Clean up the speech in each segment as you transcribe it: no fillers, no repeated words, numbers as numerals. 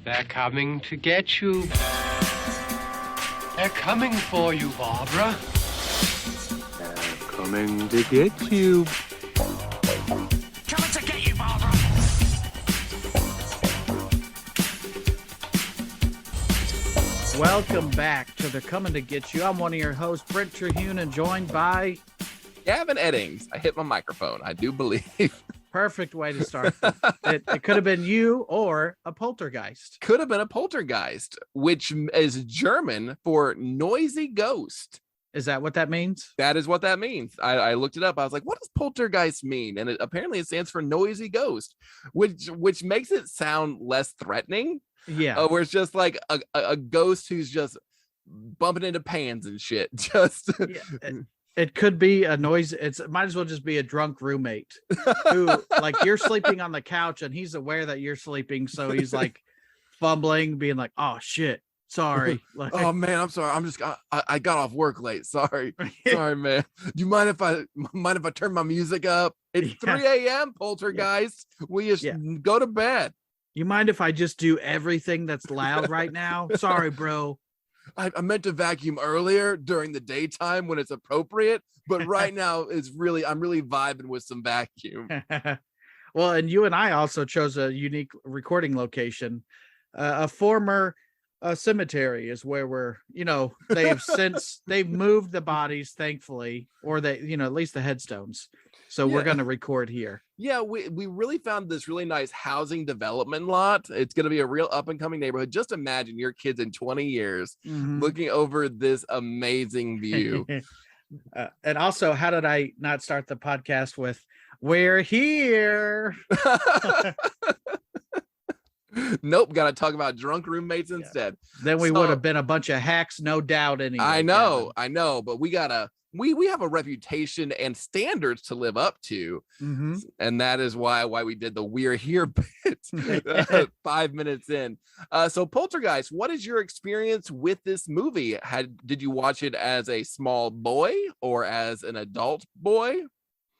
They're coming to get you. They're coming for you, Barbara. They're coming to get you. Coming to get you, Barbara. Welcome back to the Coming to Get You. I'm one of your hosts, Brent Terhune, and joined by Gavin Eddings. I hit my microphone, I do believe. Perfect way to start. It could have been you or a poltergeist. Could have been a poltergeist, which is German for noisy ghost. Is that what that means? That is what that means. I looked it up. I was like, what does poltergeist mean? And apparently it stands for noisy ghost, which makes it sound less threatening. Yeah. Where it's just like a ghost who's just bumping into pans and shit. Just It could be a noise. It might as well just be a drunk roommate who, like, you're sleeping on the couch and he's aware that you're sleeping. So he's like fumbling, being like, oh shit, sorry. Like, oh man, I'm sorry. I got off work late. Sorry. Sorry, man. Do you mind if I turn my music up? It's 3 a.m. poltergeist. Will you go to bed? You mind if I just do everything that's loud right now? Sorry, bro. I meant to vacuum earlier during the daytime when it's appropriate, but right now I'm really vibing with some vacuum. Well, and you and I also chose a unique recording location. A former cemetery is where they've moved the bodies, thankfully, or they, at least the headstones. So we're going to record here. Yeah, we really found this really nice housing development lot. It's going to be a real up and coming neighborhood. Just imagine your kids in 20 years looking over this amazing view. And also, how did I not start the podcast with "We're here"? Nope, got to talk about drunk roommates instead. Then we would have been a bunch of hacks, no doubt. Anyway, I know, but we have a reputation and standards to live up to, and that is why we did the "we're here" bit 5 minutes in. So Poltergeist, what is your experience with this movie? Did you watch it as a small boy or as an adult boy?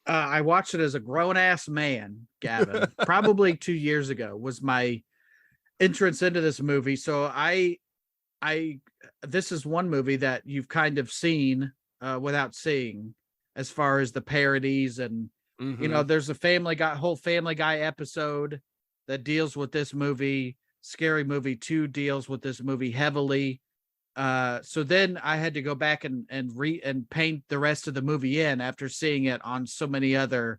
I watched it as a grown-ass man, Gavin. Probably 2 years ago was my entrance into this movie. So this is one movie that you've kind of seen without seeing, as far as the parodies and there's a whole Family Guy episode that deals with this movie. Scary Movie 2 deals with this movie heavily. So then I had to go back and paint the rest of the movie in after seeing it on so many other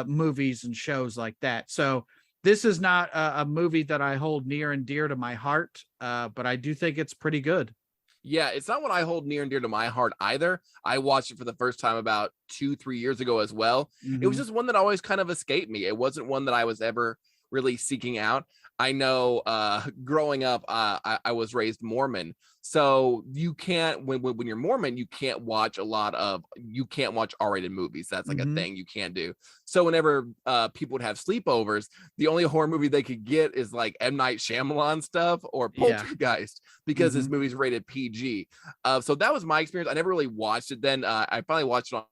movies and shows like that. So this is not a movie that I hold near and dear to my heart, but I do think it's pretty good. Yeah, it's not what I hold near and dear to my heart either. I watched it for the first time about 2-3 years ago as well. It was just one that always kind of escaped me. It wasn't one that I was ever really seeking out. I know growing up, I was raised Mormon. So you can't, when you're Mormon, you can't watch R-rated movies. That's like a thing you can't do. So whenever people would have sleepovers, the only horror movie they could get is like M. Night Shyamalan stuff or Poltergeist because this movie's rated PG. So that was my experience. I never really watched it then. I finally watched it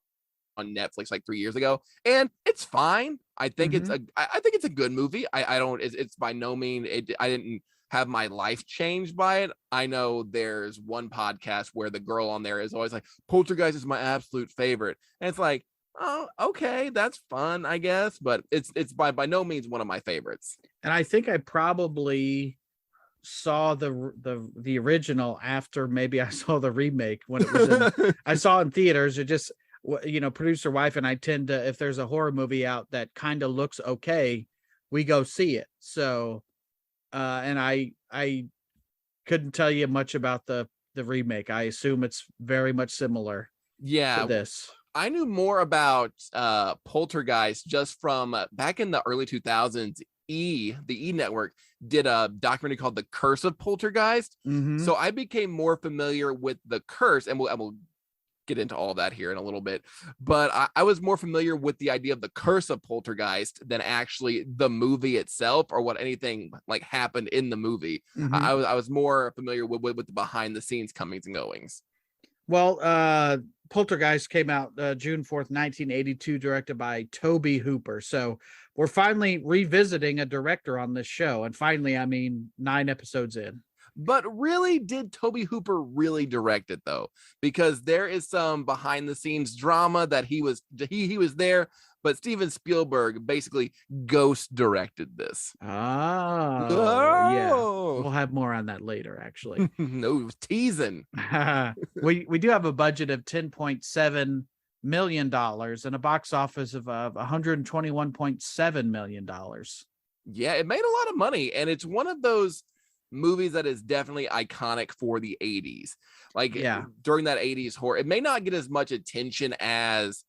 on Netflix like 3 years ago, and it's fine. I think it's a good movie. It's by no means I didn't have my life changed by it. I know there's one podcast where the girl on there is always like, Poltergeist is my absolute favorite, and it's like, oh, okay, that's fun, I guess, but it's by no means one of my favorites. And I think I probably saw the original after maybe I saw the remake when it was I saw it in theaters. It just, producer wife and I tend to, if there's a horror movie out that kind of looks okay, we go see it. So and I couldn't tell you much about the remake. I assume it's very much similar to this. I knew more about Poltergeist just from back in the early 2000s. The E network did a documentary called The Curse of Poltergeist. So I became more familiar with the curse, and we'll get into all that here in a little bit, but I was more familiar with the idea of the curse of Poltergeist than actually the movie itself or what anything like happened in the movie. I was more familiar with the behind the scenes comings and goings. Well, Poltergeist came out June 4th, 1982, directed by Toby Hooper. So we're finally revisiting a director on this show. And finally, I mean, 9 episodes in. But really, did Toby Hooper really direct it though? Because there is some behind the scenes drama that he was there, but Steven Spielberg basically ghost directed this. Oh, yeah. We'll have more on that later, actually. No, teasing. we do have a budget of $10.7 million and a box office of $121.7 million. Yeah, it made a lot of money, and it's one of those movies that is definitely iconic for the 80s. Like, during that 80s horror, it may not get as much attention as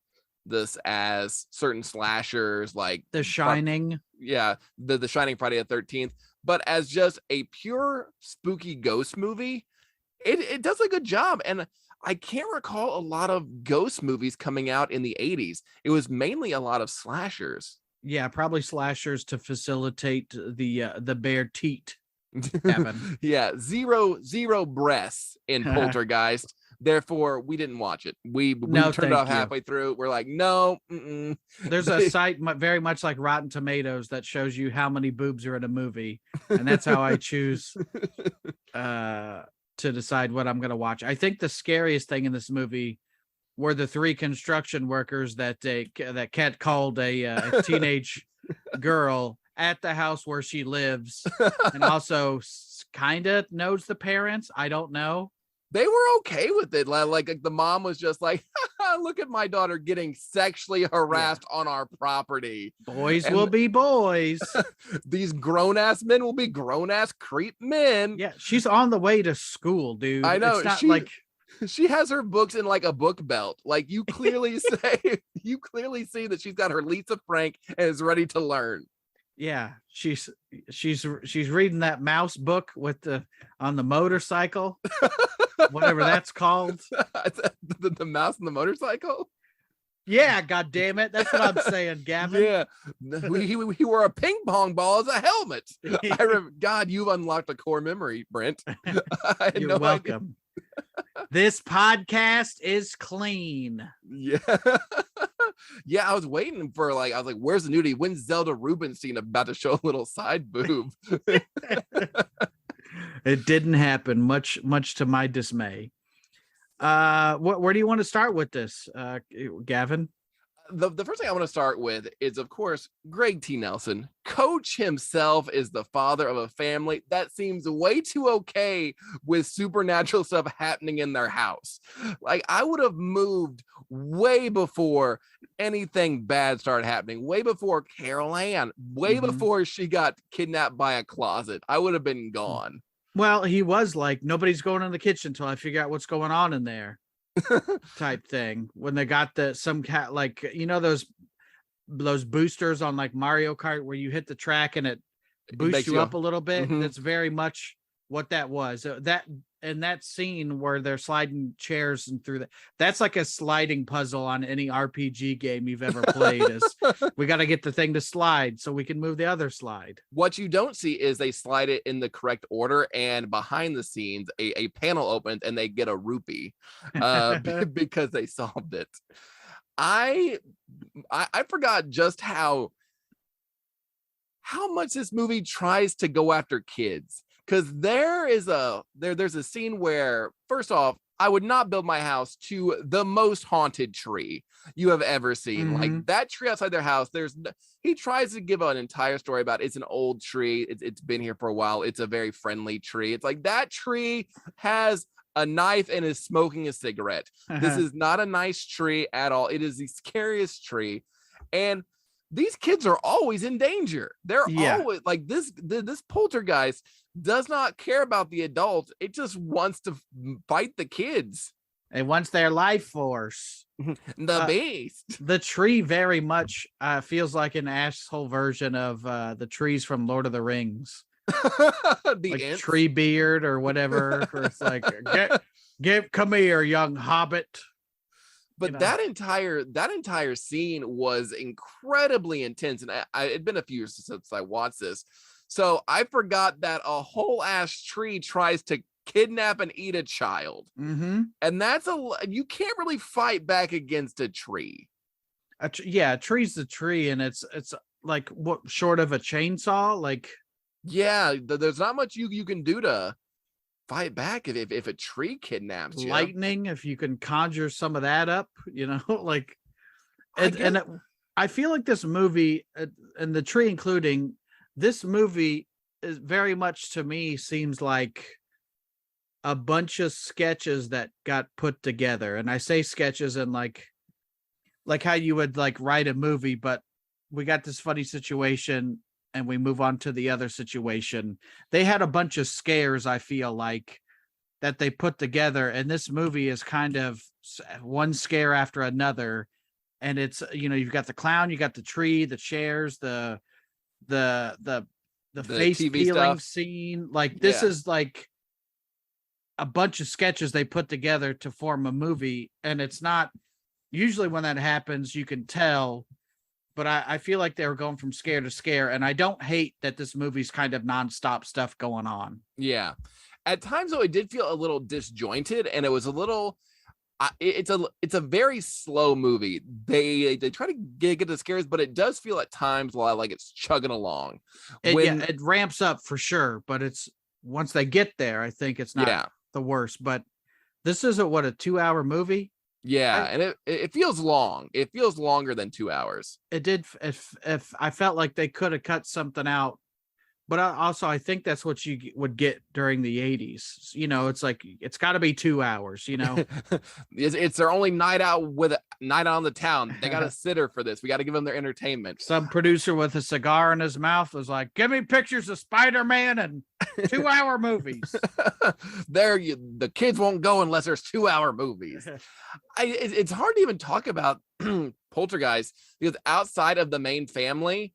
certain slashers like The Shining. The Shining, Friday the 13th, but as just a pure spooky ghost movie, it does a good job. And I can't recall a lot of ghost movies coming out in the 80s. It was mainly a lot of slashers. Yeah, probably slashers to facilitate the bare teat. Kevin. Yeah, zero breasts in Poltergeist. Therefore, we didn't watch it. We turned off halfway through. We're like, no. There's a site very much like Rotten Tomatoes that shows you how many boobs are in a movie, and that's how I choose to decide what I'm going to watch. I think the scariest thing in this movie were the 3 construction workers that Kat called a teenage girl at the house where she lives, and also kind of knows the parents. I don't know. They were okay with it. Like the mom was just like, look at my daughter getting sexually harassed on our property. Boys will be boys. These grown-ass men will be grown-ass creep men. Yeah, she's on the way to school, dude. I know. It's not she has her books in like a book belt. Like you clearly see that she's got her Lisa Frank and is ready to learn. Yeah, she's reading that mouse book on the motorcycle, whatever that's called. the mouse and the motorcycle. Yeah, god damn it, that's what I'm saying, Gavin. Yeah, he wore a ping pong ball as a helmet. God, you've unlocked a core memory, Brent. You're welcome. This podcast is clean. Yeah. Yeah, I was waiting for I was like, where's the nudity? When's Zelda Rubinstein about to show a little side boob? It didn't happen, much to my dismay. Where do you want to start with this, Gavin? The first thing I want to start with is, of course, Greg T. Nelson. Coach himself is the father of a family that seems way too okay with supernatural stuff happening in their house. Like, I would have moved way before anything bad started happening, way before Carol Ann, way before she got kidnapped by a closet. I would have been gone. Well, he was like, nobody's going in the kitchen until I figure out what's going on in there. Type thing. When they got some cat, like, you know, those boosters on like Mario Kart where you hit the track and it boosts you up a little bit. That's very much what that was. That scene where they're sliding chairs and through that's like a sliding puzzle on any RPG game you've ever played. Is we got to get the thing to slide so we can move the other slide. What you don't see is they slide it in the correct order, and behind the scenes a panel opens and they get a rupee because they solved it. I forgot just how much this movie tries to go after kids. Because there's a scene where, first off, I would not build my house to the most haunted tree you have ever seen. Like that tree outside their house, he tries to give an entire story about it's an old tree. It's been here for a while. It's a very friendly tree. It's like that tree has a knife and is smoking a cigarette. This is not a nice tree at all. It is the scariest tree. And these kids are always in danger. They're always like this poltergeist does not care about the adults. It just wants to fight the kids. It wants their life force. The beast. The tree very much feels like an asshole version of the trees from Lord of the Rings. Like tree beard or whatever. It's like, come here, young hobbit. But that entire scene was incredibly intense, and it'd been a few years since I watched this, so I forgot that a whole ass tree tries to kidnap and eat a child. Mm-hmm. And you can't really fight back against a tree. Yeah, a tree's the tree, and it's like what short of a chainsaw, like yeah, there's not much you can do to fight back if a tree kidnaps you. Lightning, if you can conjure some of that up, like I feel like this movie, and the tree including, this movie is very much, to me, seems like a bunch of sketches that got put together. And I say sketches and like how you would like write a movie, but we got this funny situation and we move on to the other situation. They had a bunch of scares, I feel like, that they put together, and this movie is kind of one scare after another. And it's, you've got the clown, you got the tree, the chairs, the face TV peeling stuff. scene. Like this is like a bunch of sketches they put together to form a movie. And it's not usually, when that happens, you can tell, but I feel like they were going from scare to scare. And I don't hate that this movie's kind of nonstop stuff going on. Yeah. At times though, it did feel a little disjointed, and it was a little, it's a very slow movie. They try to get the scares, but it does feel at times like it's chugging along. It ramps up for sure, but it's once they get there, I think it's not the worst. But this isn't a 2-hour movie. Yeah, and it feels long. It feels longer than 2 hours. It did. If I felt like they could have cut something out. But I think that's what you would get during the 80s. It's like, it's got to be 2 hours, It's their only night out on the town. They got a sitter for this. We got to give them their entertainment. Some producer with a cigar in his mouth was like, give me pictures of Spider-Man and 2-hour movies. The kids won't go unless there's 2-hour movies. It's hard to even talk about Poltergeist, because outside of the main family,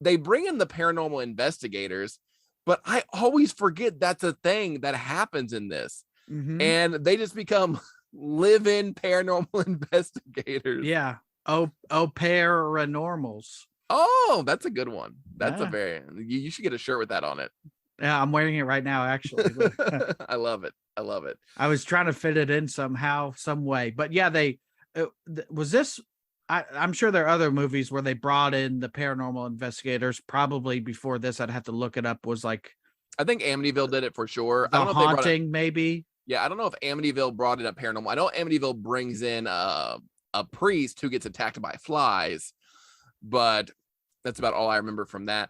they bring in the paranormal investigators, but I always forget that's a thing that happens in this. Mm-hmm. And they just become live-in paranormal investigators. Yeah. Paranormals. Oh, that's a good one. That's you should get a shirt with that on it. Yeah, I'm wearing it right now, actually. I love it. I was trying to fit it in somehow, some way. But yeah, was this... I'm sure there are other movies where they brought in the paranormal investigators. Probably before this, I'd have to look it up. Was like, I think Amityville did it for sure. I don't know Haunting, maybe. Yeah, I don't know if Amityville brought it up paranormal. I know Amityville brings in a priest who gets attacked by flies, but that's about all I remember from that.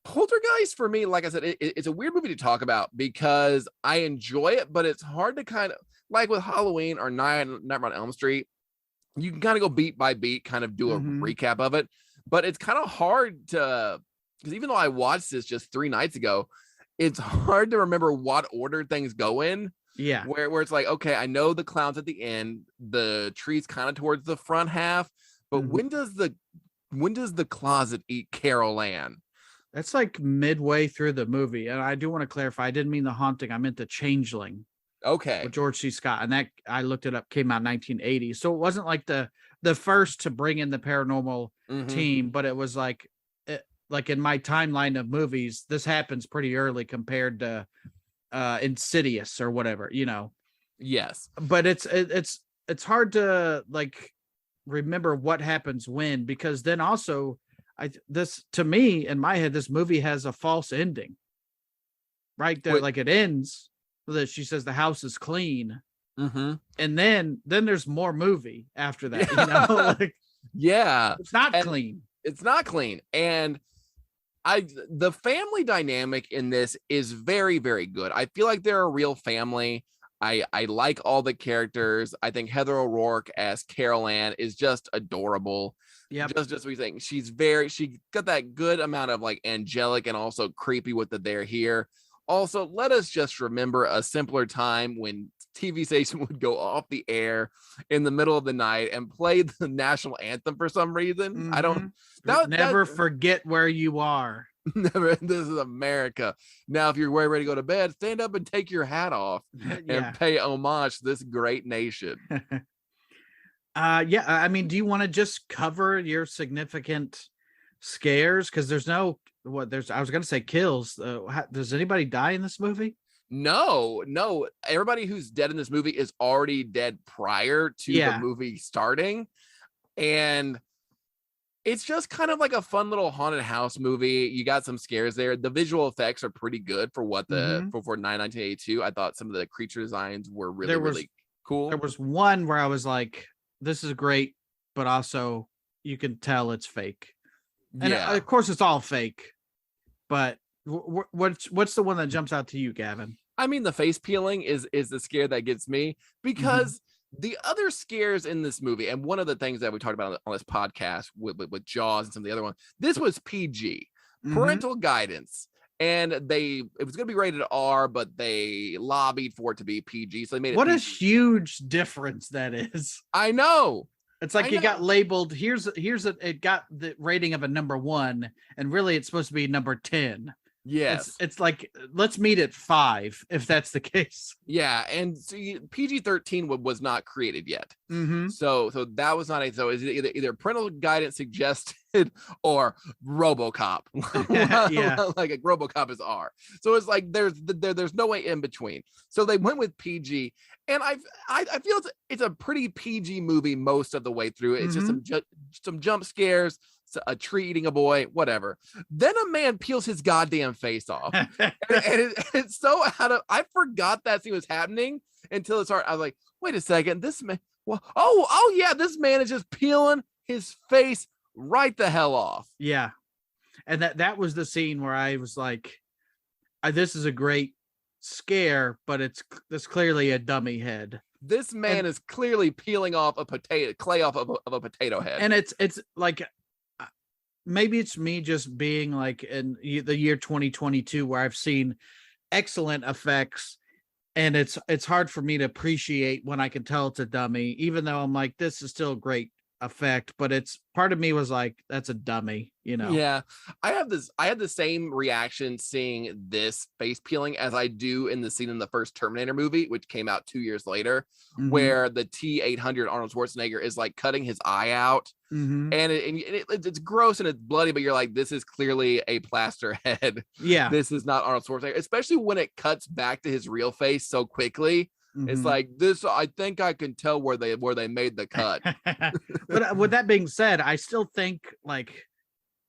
Poltergeist, for me, like I said, it's a weird movie to talk about because I enjoy it, but it's hard to kind of, like with Halloween or Nightmare on Elm Street, you can kind of go beat by beat, kind of do a recap of it, but it's kind of hard to, because even though I watched this just 3 nights ago, it's hard to remember what order things go in. Yeah. Where it's like, okay, I know the clown's at the end, the tree's kind of towards the front half, but when does the closet eat Carol Ann? That's like midway through the movie. And I do want to clarify, I didn't mean The Haunting, I meant The Changeling. Okay. With George C. Scott, and that, I looked it up, came out in 1980. So it wasn't like the first to bring in the paranormal team, but it was like in my timeline of movies, this happens pretty early compared to Insidious or whatever, Yes. But it's hard to like remember what happens when, because then also to me in my head, this movie has a false ending. Right there, like it ends that she says the house is clean, and then there's more movie after that. It's not clean. It's not clean, and the family dynamic in this is very, very good. I feel like they're a real family. I like all the characters. I think Heather O'Rourke as Carol Ann is just adorable. Yeah, just what you think. She got that good amount of like angelic and also creepy with the they're here. Also, let us just remember a simpler time when TV station would go off the air in the middle of the night and play the national anthem for some reason. I don't never forget where you are. Never. This is America. Now, if you're ready to go to bed, stand up and take your hat off and pay homage to this great nation. I mean, do you want to just cover your significant scares? Because there's no I was gonna say kills. Does anybody die in this movie? No. Everybody who's dead in this movie is already dead prior to the movie starting. And it's just kind of like a fun little haunted house movie. You got some scares there. The visual effects are pretty good for what for 1982. I thought some of the creature designs were really cool. There was one where I was like, this is great, but also you can tell it's fake. And of course it's all fake. But what's the one that jumps out to you, Gavin? I mean, the face peeling is the scare that gets me, because the other scares in this movie, and one of the things that we talked about on this podcast with Jaws and some of the other ones, this was PG, parental guidance, and it was going to be rated R, but they lobbied for it to be PG, so they made it. What PG. a huge difference that is! I know. It's like it got labeled. It got the rating of a number 1, and really it's supposed to be number 10. Yes, it's like, let's meet at 5 if that's the case. Yeah, and so PG-13 was not created yet. So that was not so is it either parental guidance suggested or RoboCop. Like a RoboCop is R. So it's like there's no way in between. So they went with PG, and I feel it's a pretty PG movie most of the way through. It's just some jump scares, a tree eating a boy, whatever. Then a man peels his goddamn face off, and it's so I forgot that scene was happening until it started. I was like, wait a second, this man. Well, oh yeah, this man is just peeling his face right the hell off. Yeah, and that was the scene where I was like, this is a great scare, but it's clearly a dummy head. This man is clearly peeling off clay off of a potato head, and it's like. Maybe it's me just being like in the year 2022 where I've seen excellent effects, and it's hard for me to appreciate when I can tell it's a dummy, even though I'm like, this is still a great effect, but it's part of me was like, that's a dummy, Yeah, I had the same reaction seeing this face peeling as I do in the scene in the first Terminator movie, which came out 2 years later, where the T-800 Arnold Schwarzenegger is like cutting his eye out, and it's gross and it's bloody, but you're like, this is clearly a plaster head. Yeah, this is not Arnold Schwarzenegger, especially when it cuts back to his real face so quickly. It's like this. I think I can tell where they made the cut. But with that being said, I still think like,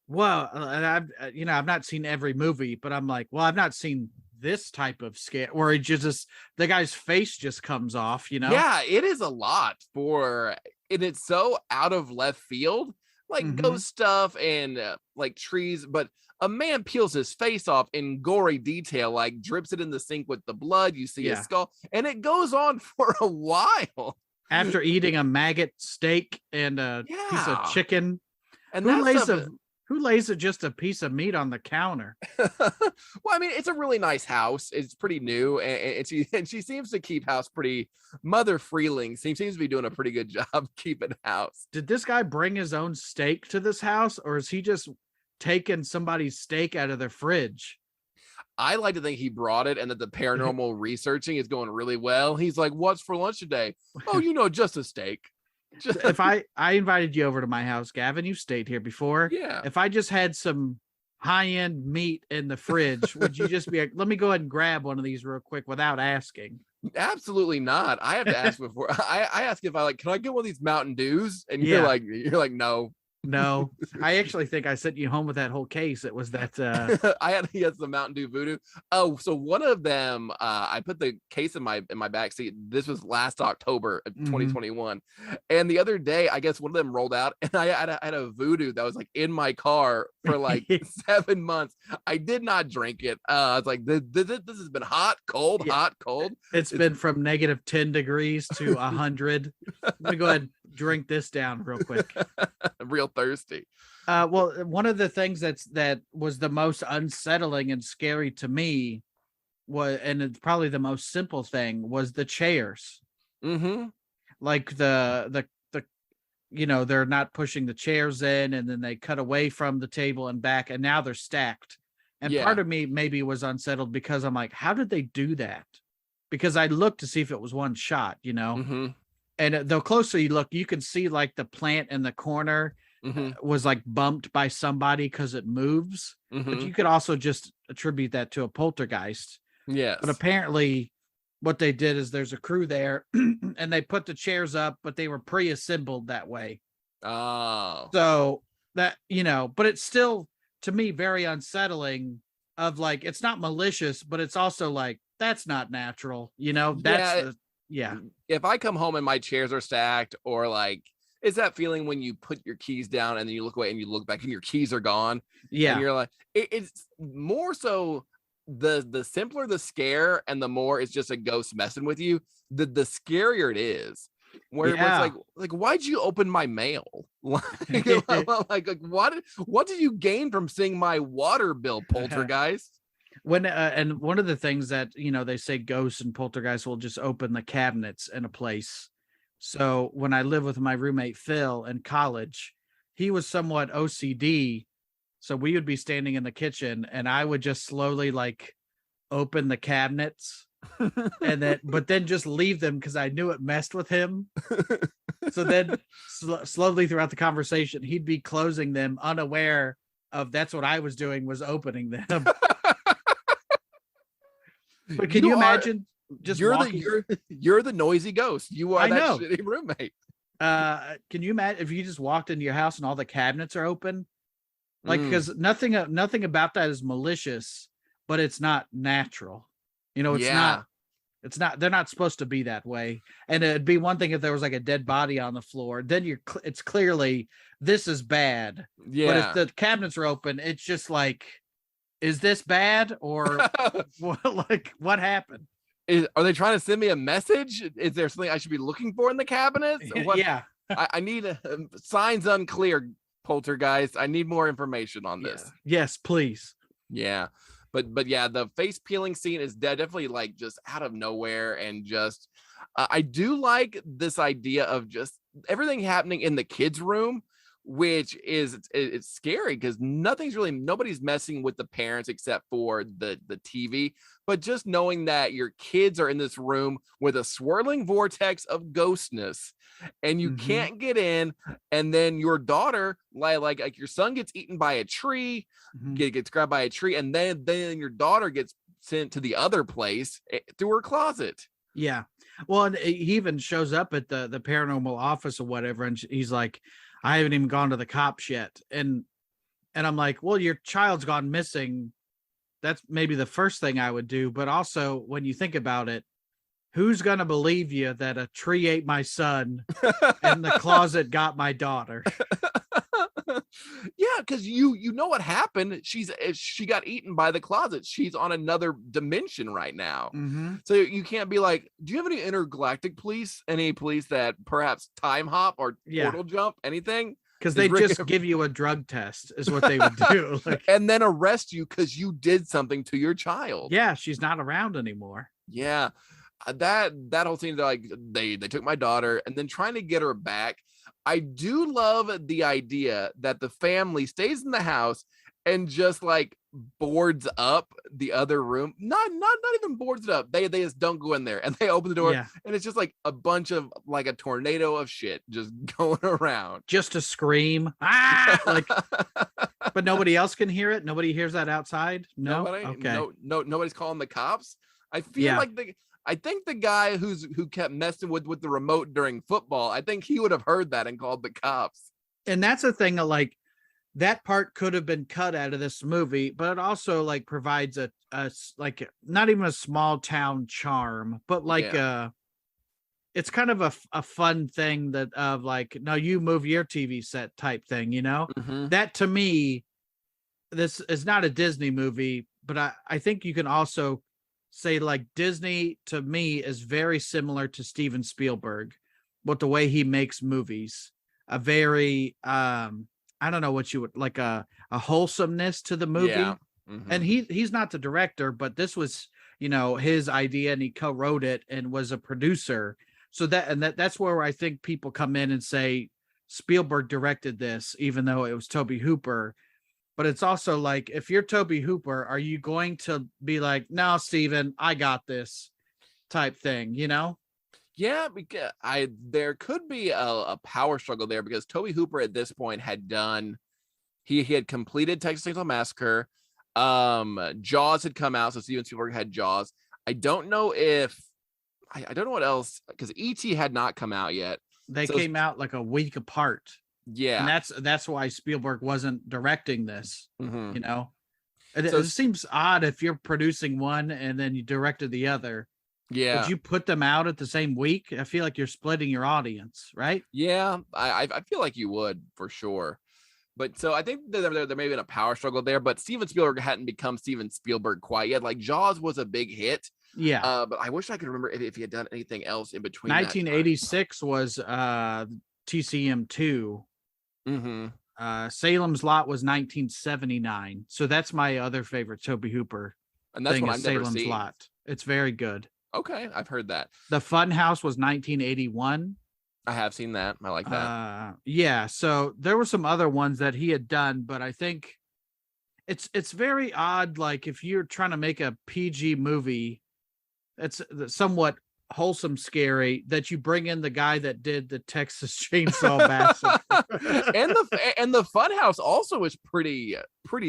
well, and I've not seen every movie, but I'm like, well, I've not seen this type of scare where it just the guy's face just comes off. Yeah, it is a lot and it's so out of left field, like ghost stuff and like trees, but. A man peels his face off in gory detail, like drips it in the sink with the blood. You see his skull, and it goes on for a while. After eating a maggot steak and a piece of chicken, and who lays just a piece of meat on the counter? Well, I mean, it's a really nice house. It's pretty new, and she seems to keep house pretty. Mother Freeling seems to be doing a pretty good job keeping house. Did this guy bring his own steak to this house, or is he just taking somebody's steak out of their fridge? I like to think he brought it and that the paranormal researching is going really well. He's like, what's for lunch today? Oh, just a steak. If I invited you over to my house, Gavin, you stayed here before. Yeah. If I just had some high-end meat in the fridge, would you just be like, let me go ahead and grab one of these real quick without asking? Absolutely not. I have to ask before. I ask if can I get one of these Mountain Dews? And you're like, no. No, I actually think I sent you home with that whole case. It was that he had some Mountain Dew Voodoo. Oh, so one of them, I put the case in my back seat. This was last October of 2021, and the other day, I guess one of them rolled out, and I had a Voodoo that was like in my car for like 7 months. I did not drink it. I was like, this has been hot, cold, hot, cold. It's been from -10 degrees to 100. Let me go ahead and drink this down real quick. Real thirsty. Well, one of the things that was the most unsettling and scary to me and it's probably the most simple thing, was the chairs. Like the they're not pushing the chairs in, and then they cut away from the table and back, and now they're stacked. And part of me maybe was unsettled because I'm like, how did they do that? Because I looked to see if it was one shot, and the closer you look, you can see like the plant in the corner was like bumped by somebody because it moves. But you could also just attribute that to a poltergeist. Yes. But apparently what they did is there's a crew there and they put the chairs up, but they were pre-assembled that way. Oh. So that, but it's still, to me, very unsettling of like, it's not malicious, but it's also like, that's not natural. Yeah. If I come home and my chairs are stacked, or like, it's that feeling when you put your keys down and then you look away and you look back and your keys are gone. Yeah. And you're like, it's more so the simpler the scare and the more it's just a ghost messing with you, the scarier it is. Where it's like, why'd you open my mail? like what did you gain from seeing my water bill, poltergeist? When and one of the things that they say ghosts and poltergeists will just open the cabinets in a place. So when I lived with my roommate Phil in college, he was somewhat OCD. So we would be standing in the kitchen and I would just slowly like open the cabinets but then just leave them because I knew it messed with him. So then slowly throughout the conversation, he'd be closing them unaware of that's what I was doing, was opening them. But can you imagine just you're the noisy ghost. You are that shitty roommate. Can you imagine if you just walked into your house and all the cabinets are open? Like, because nothing about that is malicious, but it's not natural. It's not, they're not supposed to be that way. And it'd be one thing if there was like a dead body on the floor, then it's clearly, this is bad. Yeah. But if the cabinets are open, it's just like, is this bad? Or what happened? Are they trying to send me a message? Is there something I should be looking for in the cabinets? Yeah. I need signs unclear, poltergeist. I need more information on this. Yes, please. Yeah. But yeah, the face peeling scene is definitely like just out of nowhere. And just, I do like this idea of just everything happening in the kids' room, which is, it's scary because nobody's messing with the parents except for the TV. But just knowing that your kids are in this room with a swirling vortex of ghostness and you can't get in, and then your daughter, like your son gets eaten by a tree, gets grabbed by a tree, and then your daughter gets sent to the other place through her closet. Yeah. Well, and he even shows up at the paranormal office or whatever, and he's like, I haven't even gone to the cops yet. And I'm like, well, your child's gone missing. That's maybe the first thing I would do. But also, when you think about it, who's going to believe you that a tree ate my son and the closet got my daughter? Yeah, because you know what happened. She got eaten by the closet. She's on another dimension right now. So you can't be like, do you have any intergalactic police? Any police that perhaps time hop or portal jump? Anything? Because they just give you a drug test is what they would do. And then arrest you because you did something to your child. Yeah, she's not around anymore. Yeah. That whole scene, like they took my daughter and then trying to get her back. I do love the idea that the family stays in the house and just like boards up the other room. Not even boards it up. They just don't go in there, and they open the door and it's just like a bunch of like a tornado of shit just going around. Just to scream. But nobody else can hear it. Nobody hears that outside. No. Okay. Nobody's calling the cops. I feel like I think the guy who kept messing with the remote during football, I think he would have heard that and called the cops. And that's the thing, like that part could have been cut out of this movie, but it also like provides a like not even a small town charm, but like it's kind of a fun thing that of like, no, you move your TV set type thing, That to me, this is not a Disney movie, but I think you can also say like Disney to me is very similar to Steven Spielberg, with the way he makes movies. A very I don't know what you would like, a wholesomeness to the movie. Yeah. And he's not the director, but this was his idea, and he co-wrote it and was a producer. So that's where I think people come in and say Spielberg directed this, even though it was Toby Hooper. But it's also like, if you're Toby Hooper, are you going to be like, no, Steven, I got this type thing, Yeah, because there could be a power struggle there, because Toby Hooper at this point had completed Texas Chainsaw Massacre. Jaws had come out, so Steven Spielberg had Jaws. I don't know if I don't know what else, because E.T. had not come out yet. They So- came out like a week apart. Yeah. And that's why Spielberg wasn't directing this, Mhm. you know. It, So- it seems odd if you're producing one and then you directed the other. Yeah. Would you put them out at the same week? I feel like you're splitting your audience, right? Yeah, I feel like you would for sure. But so I think there may have been a power struggle there, but Steven Spielberg hadn't become Steven Spielberg quite yet. Like Jaws was a big hit. Yeah. But I wish I could remember if he had done anything else in between. that time. 1986 was TCM 2. Mhm. Salem's Lot was 1979. So that's my other favorite Toby Hooper And that's thing, what is I've never Salem's seen. Lot. It's very good. Okay, I've heard that. The Funhouse was 1981. I have seen that. I like that. Yeah, so there were some other ones that he had done, but I think it's very odd. Like if you're trying to make a PG movie, it's somewhat wholesome, scary, that you bring in the guy that did the Texas Chainsaw Massacre. and the Funhouse also is pretty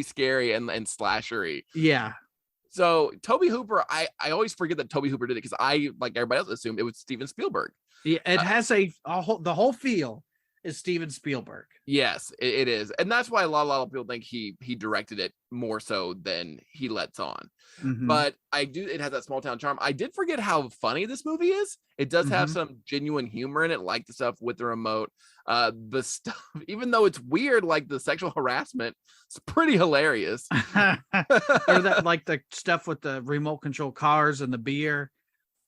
scary and slashery. Yeah. So Toby Hooper, I always forget that Toby Hooper did it, because I, like everybody else, assumed it was Steven Spielberg. Yeah, it has the whole feel is Steven Spielberg. Yes, it is, and that's why a lot of people think he directed it more so than he lets on. Mhm. But it has that small town charm. I did forget how funny this movie is. It does have some genuine humor in it, like the stuff with the remote. The stuff, even though it's weird, like the sexual harassment, it's pretty hilarious. Or that, like the stuff with the remote control cars and the beer.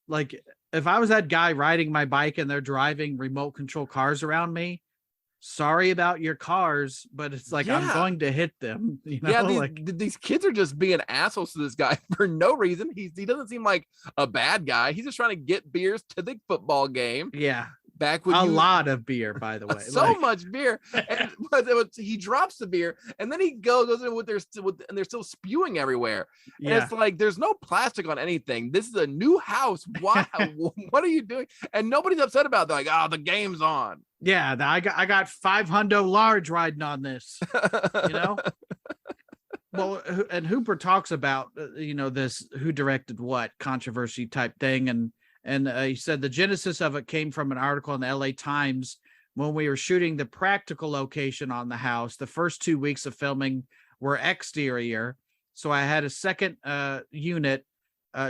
Like if I was that guy riding my bike and they're driving remote control cars around me, sorry about your cars, but it's like, I'm Yeah. going to hit them. You know, Yeah, these these kids are just being assholes to this guy for no reason. He doesn't seem like a bad guy. He's just trying to get beers to the football game. yeah, Back when a lot of bear, by the way. so Like, much beer, and but he drops the beer, and then he goes in with and they're still spewing everywhere. And yeah, it's like there's no plastic on anything. This is a new house. Why? What are you doing? And nobody's upset about it. They're like, oh, the game's on. yeah. I got 500 large riding on this. You know. Well, and Hooper talks about this who directed what controversy type thing, and he said the genesis of it came from an article in the LA Times when we were shooting the practical location on the house. The first 2 weeks of filming were exterior, so I had a second unit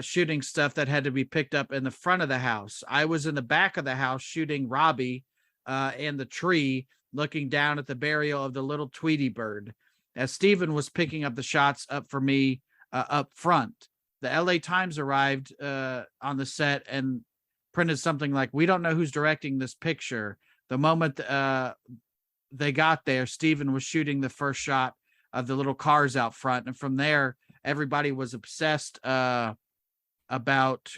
shooting stuff that had to be picked up in the front of the house. I was in the back of the house shooting Robbie and the tree, looking down at the burial of the little Tweety bird, as Steven was picking up the shots up for me up front. The LA Times arrived on the set and printed something like, "We don't know who's directing this picture." The moment they got there, Steven was shooting the first shot of the little cars out front. And from there, everybody was obsessed about,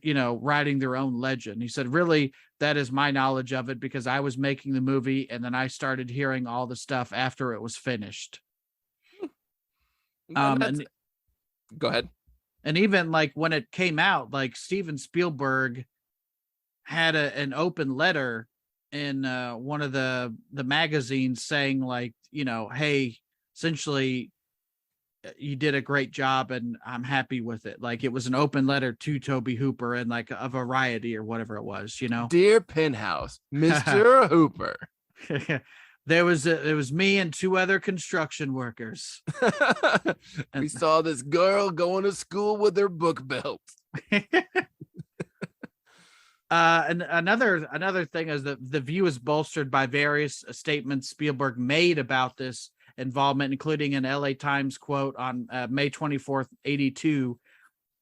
writing their own legend. He said, really, that is my knowledge of it, because I was making the movie and then I started hearing all the stuff after it was finished. And go ahead. And even like when it came out, like Steven Spielberg had an open letter in one of the magazines saying, like, hey, essentially you did a great job and I'm happy with it. Like it was an open letter to Toby Hooper and like a variety or whatever it was, Dear Penthouse, Mr. Hooper. It was me and two other construction workers. We saw this girl going to school with her book belt. And another thing is that the view is bolstered by various statements Spielberg made about this involvement, including an LA Times quote on May 24th, 82.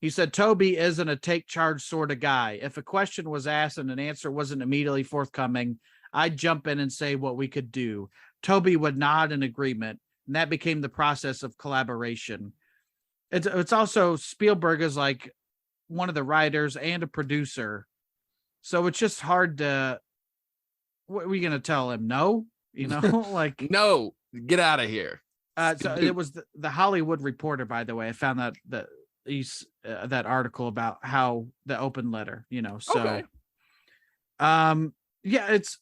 He said, "Toby isn't a take charge sort of guy. If a question was asked and an answer wasn't immediately forthcoming, I'd jump in and say what we could do. Toby would nod in agreement, and that became the process of collaboration." It's also Spielberg is like one of the writers and a producer, so it's just hard to. What are we gonna tell him? No, like no, get out of here. So it was the Hollywood Reporter, by the way. I found that article about how the open letter, So, Okay. Yeah, it's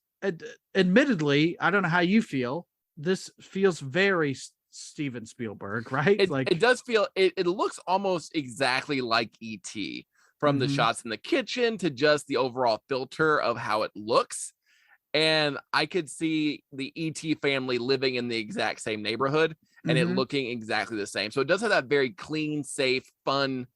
admittedly, I don't know how you feel. This feels very Steven Spielberg, right? It does feel it looks almost exactly like E.T. from the shots in the kitchen to just the overall filter of how it looks. And I could see the E.T. family living in the exact same neighborhood and it looking exactly the same. So it does have that very clean, safe, fun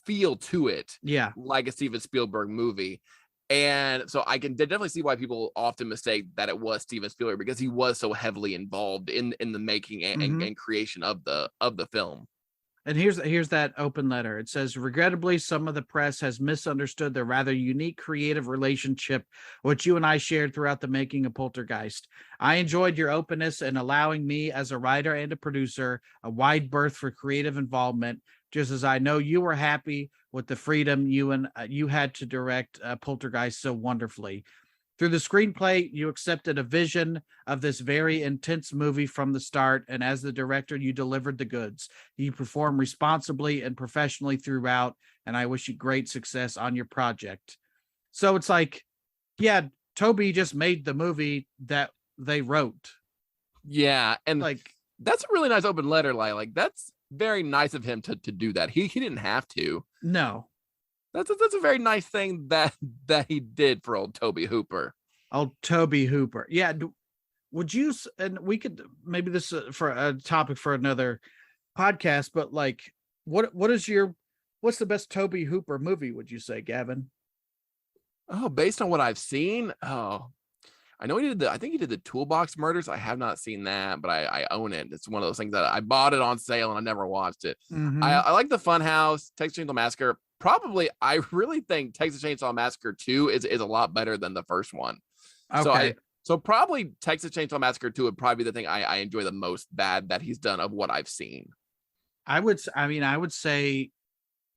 feel to it. Yeah. Like a Steven Spielberg movie. And so I can definitely see why people often mistake that it was Steven Spielberg, because he was so heavily involved in the making and creation of the film. And here's that open letter. It says, regrettably, some of the press has misunderstood the rather unique creative relationship which you and I shared throughout the making of Poltergeist. I enjoyed your openness in allowing me as a writer and a producer a wide berth for creative involvement, just as I know you were happy with the freedom you had to direct Poltergeist so wonderfully. Through the screenplay, you accepted a vision of this very intense movie from the start, and as the director, you delivered the goods. You performed responsibly and professionally throughout, and I wish you great success on your project. So it's like, yeah, Toby just made the movie that they wrote. Yeah, and like that's a really nice open letter, like that's very nice of him to do that. He didn't have to. No. That's a very nice thing that he did for old Toby Hooper. Old Toby Hooper. Yeah. Would you, and we could, maybe this for a topic for another podcast, but like, what's the best Toby Hooper movie, would you say, Gavin? Oh, based on what I've seen. Oh, I know I think he did the Toolbox Murders. I have not seen that, but I own it. It's one of those things that I bought it on sale and I never watched it. I like the Funhouse, Texas Chainsaw Massacre. Probably, I really think Texas Chainsaw Massacre 2 is a lot better than the first one. Okay. So probably Texas Chainsaw Massacre 2 would probably be the thing I enjoy the most bad that he's done of what I've seen. I would say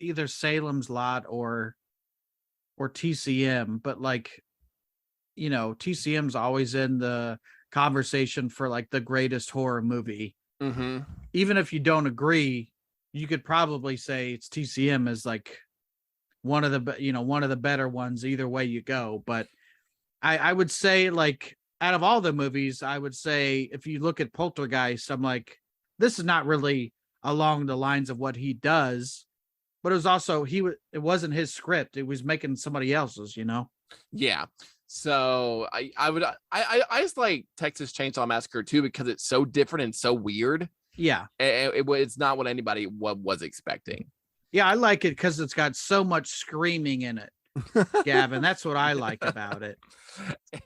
either Salem's Lot or TCM, but like, you know, TCM's always in the conversation for like the greatest horror movie. Even if you don't agree, you could probably say it's TCM as like one of the better ones either way you go. But I would say, like, out of all the movies, I would say if you look at Poltergeist, I'm like, this is not really along the lines of what he does, but it was also, it wasn't his script. It was making somebody else's, you know? Yeah. So I just like Texas Chainsaw Massacre 2 because it's so different and so weird. Yeah. It's not what anybody was expecting. Yeah, I like it because it's got so much screaming in it, Gavin. That's what I like about it.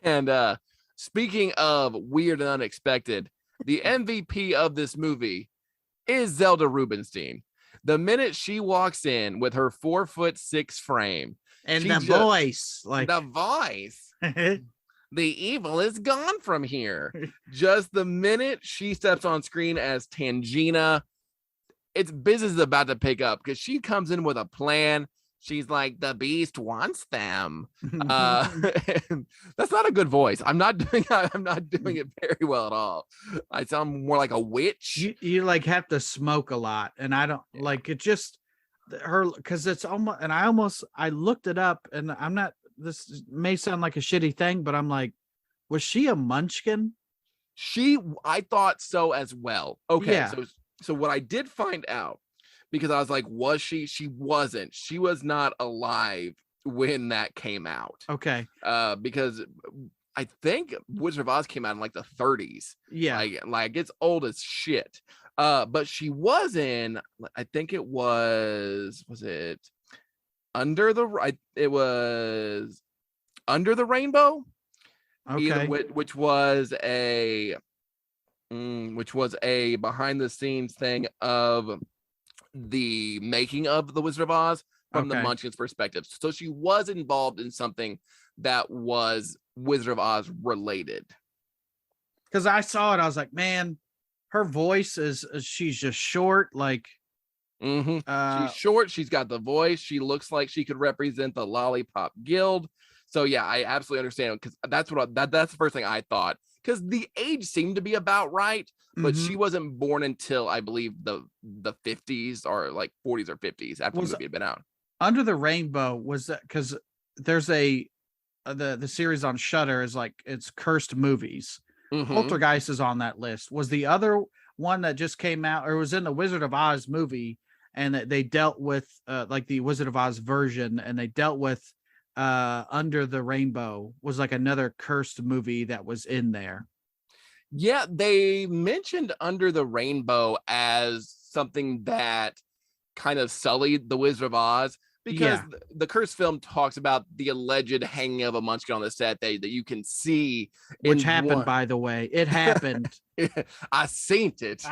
And speaking of weird and unexpected, the MVP of this movie is Zelda Rubinstein. The minute she walks in with her 4'6" frame and the voice, the evil is gone from here. Just the minute she steps on screen as Tangina, it's business is about to pick up because she comes in with a plan. She's like, the beast wants them. And that's not a good voice. I'm not doing it very well at all. I sound more like a witch. You like have to smoke a lot, and I don't like it. Just her, because it's almost. And I looked it up, and I'm not. This may sound like a shitty thing, but I'm like, was she a munchkin? I thought so as well. Okay, yeah. So what I did find out, because I was like, was she? She wasn't. She was not alive when that came out. Okay. Because I think Wizard of Oz came out in like the 30s. Yeah. Like it's old as shit. But she was in, I think it was it it was Under the Rainbow? Okay. Which was a behind the scenes thing of the making of the Wizard of Oz from the Munchkins' perspective. So she was involved in something that was Wizard of Oz related. Because I saw it, I was like, man, her voice she's just short, like she's short, she's got the voice, she looks like she could represent the Lollipop Guild. So yeah, I absolutely understand, because that's the first thing I thought, because the age seemed to be about right, but she wasn't born until I believe the 50s or like 40s or 50s after the movie had been out. Under the Rainbow was that because there's the series on Shudder is like it's cursed movies. Poltergeist is on that list. Was the other one that just came out, or was in the Wizard of Oz movie, and that they dealt with like the Wizard of Oz version, and they dealt with Under the Rainbow was like another cursed movie that was in there. Yeah, they mentioned Under the Rainbow as something that kind of sullied the Wizard of Oz, because the cursed film talks about the alleged hanging of a munchkin on the set that you can see, which happened, by the way. It happened. I seen it.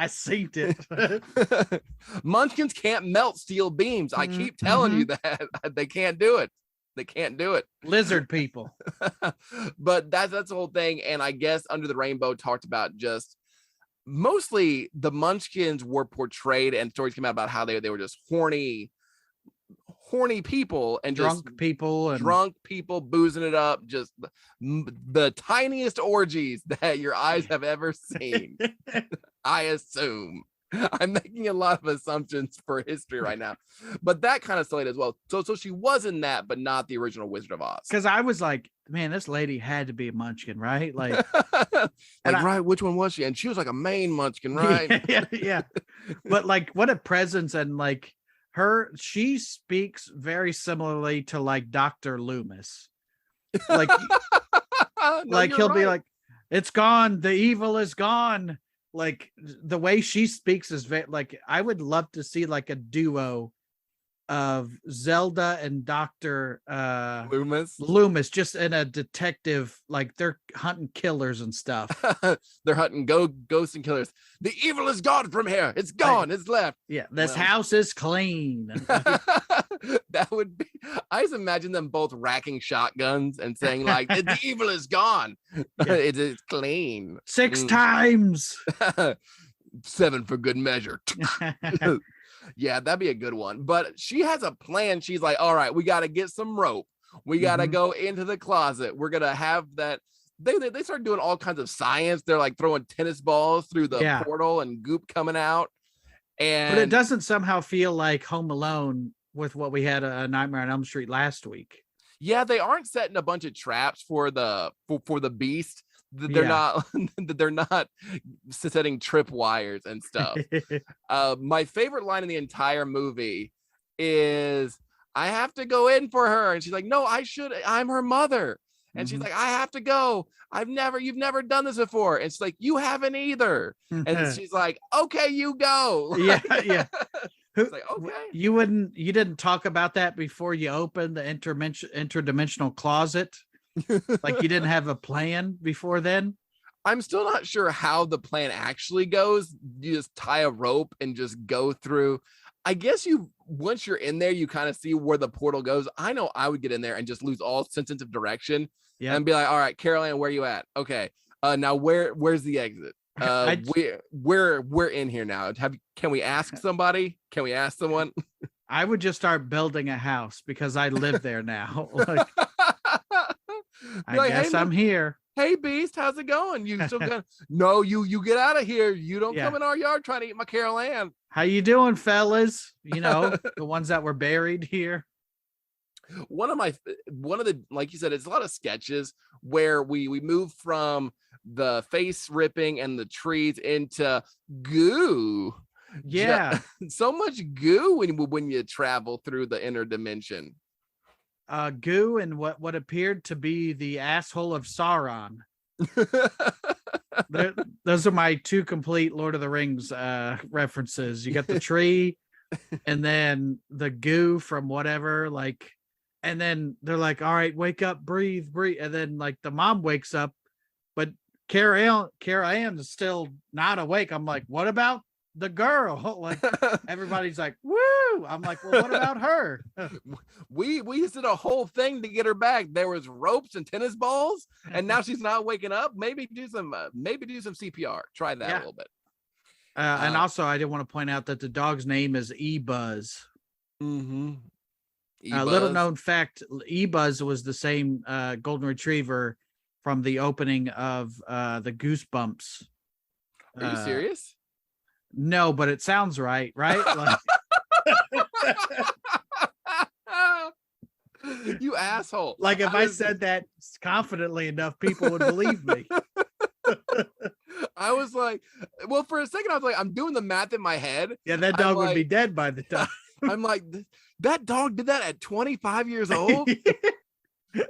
Munchkins can't melt steel beams. I keep telling you that. They can't do it. They can't do it. Lizard people. But that's the whole thing. And I guess Under the Rainbow talked about just mostly the Munchkins were portrayed, and stories came out about how they were just horny people and drunk people boozing it up, just the tiniest orgies that your eyes have ever seen. I assume. I'm making a lot of assumptions for history right now, but that kind of sullied as well. So she was in that, but not the original Wizard of Oz. Because I was like, man, this lady had to be a munchkin, right? Like, right, which one was she? And she was like a main munchkin, right? yeah. But like, what a presence, and like she speaks very similarly to like Dr. Loomis. Like, like he'll be like, it's gone, the evil is gone. Like the way she speaks is very, like, I would love to see like a duo of Zelda and Dr. Loomis just in a detective, like they're hunting killers and stuff. They're hunting ghosts and killers. The evil is gone from here. It's gone. It's left. Yeah, this house is clean. That would be, I just imagine them both racking shotguns and saying like, the evil is gone. Yeah. It's clean. 6 times. 7 for good measure. Yeah, that'd be a good one. But she has a plan. She's like, all right, we got to get some rope. We got to go into the closet. We're going to have that. They start doing all kinds of science. They're like throwing tennis balls through the portal and goop coming out. But it doesn't somehow feel like Home Alone with what we had a Nightmare on Elm Street last week. Yeah, they aren't setting a bunch of traps for the beast. They're not setting trip wires and stuff. My favorite line in the entire movie is, I have to go in for her, and she's like, no, I'm her mother. And she's like, I have to go. You've never done this before. And she's like, you haven't either. And she's like, okay, you go. Yeah. It's like, okay. You didn't talk about that before you opened the interdimensional closet. Like you didn't have a plan before then? I'm still not sure how the plan actually goes. You just tie a rope and just go through. I guess once you're in there, you kind of see where the portal goes. I know I would get in there and just lose all sense of direction and be like, all right, Carol Ann, where you at? Okay. Now where's the exit? We're in here now. Can we ask somebody? Can we ask someone? I would just start building a house because I live there now. Like, I guess I'm here. Hey Beast, how's it going? You still gonna no, you get out of here. You don't come in our yard trying to eat my Carol Ann. How you doing, fellas? You know, the ones that were buried here. One of the, like you said, it's a lot of sketches where we move from the face ripping and the trees into goo. Yeah. So much goo when you travel through the inner dimension. Goo and what appeared to be the asshole of Sauron. Those are my 2 complete Lord of the Rings references. You got the tree and then the goo from whatever, like, and then they're like, all right, wake up, breathe. And then like the mom wakes up, but Carol Ann is still not awake. I'm like, what about the girl? Like everybody's like, woo. I'm like, well, what about her? we did a whole thing to get her back. There was ropes and tennis balls, and now she's not waking up. Maybe do some CPR. Try that a little bit. And also, I did want to point out that the dog's name is E-Buzz. Mm-hmm. Little known fact: E-Buzz was the same golden retriever from the opening of the Goosebumps. Are you serious? No, but it sounds right? Like... You asshole. Like if I said that confidently enough, people would believe me. I was like, well, for a second, I was like, I'm doing the math in my head. Yeah, that dog would be dead by the time. I'm like, that dog did that at 25 years old.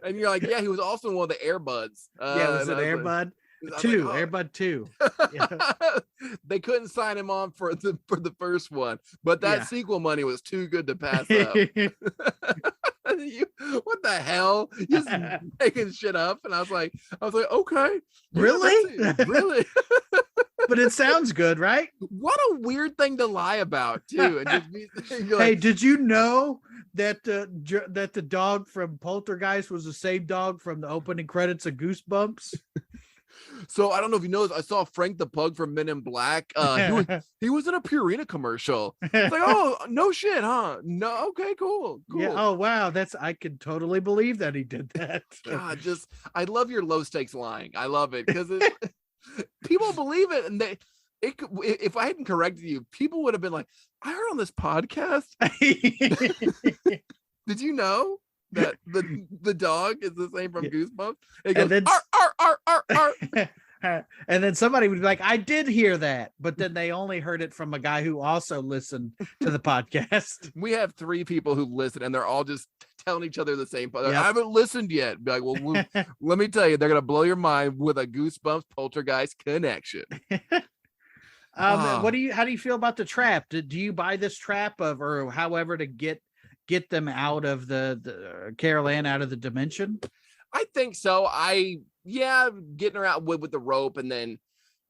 And you're like, yeah, he was also in one of the Airbuds. Yeah, it was an Airbud. Like, Airbud 2. Yeah. They couldn't sign him on for the first one, but that sequel money was too good to pass up. What the hell? Just making shit up. And I was like, okay. Really? Really? But it sounds good, right? What a weird thing to lie about, too. And just be, hey, did you know that the dog from Poltergeist was the same dog from the opening credits of Goosebumps? So I don't know if you know this. I saw Frank the Pug from Men in Black. He was in a Purina commercial. It's like, oh, no shit, huh? No, okay, cool. Yeah. Oh wow, I could totally believe that he did that. God, I love your low stakes lying. I love it because people believe it, and if I hadn't corrected you, people would have been like, I heard on this podcast. Did you know that the dog is the same from Goosebumps? It goes, and then, ar. And then somebody would be like, I did hear that, but then they only heard it from a guy who also listened to the podcast. We have 3 people who listen, and they're all just telling each other the same. Yep. I haven't listened yet. Be like, well, let me tell you, they're gonna blow your mind with a Goosebumps Poltergeist connection. How do you feel about the trap? Do you buy this trap or however to get them out of the Carol Ann out of the dimension? I think so. Getting her out with the rope and then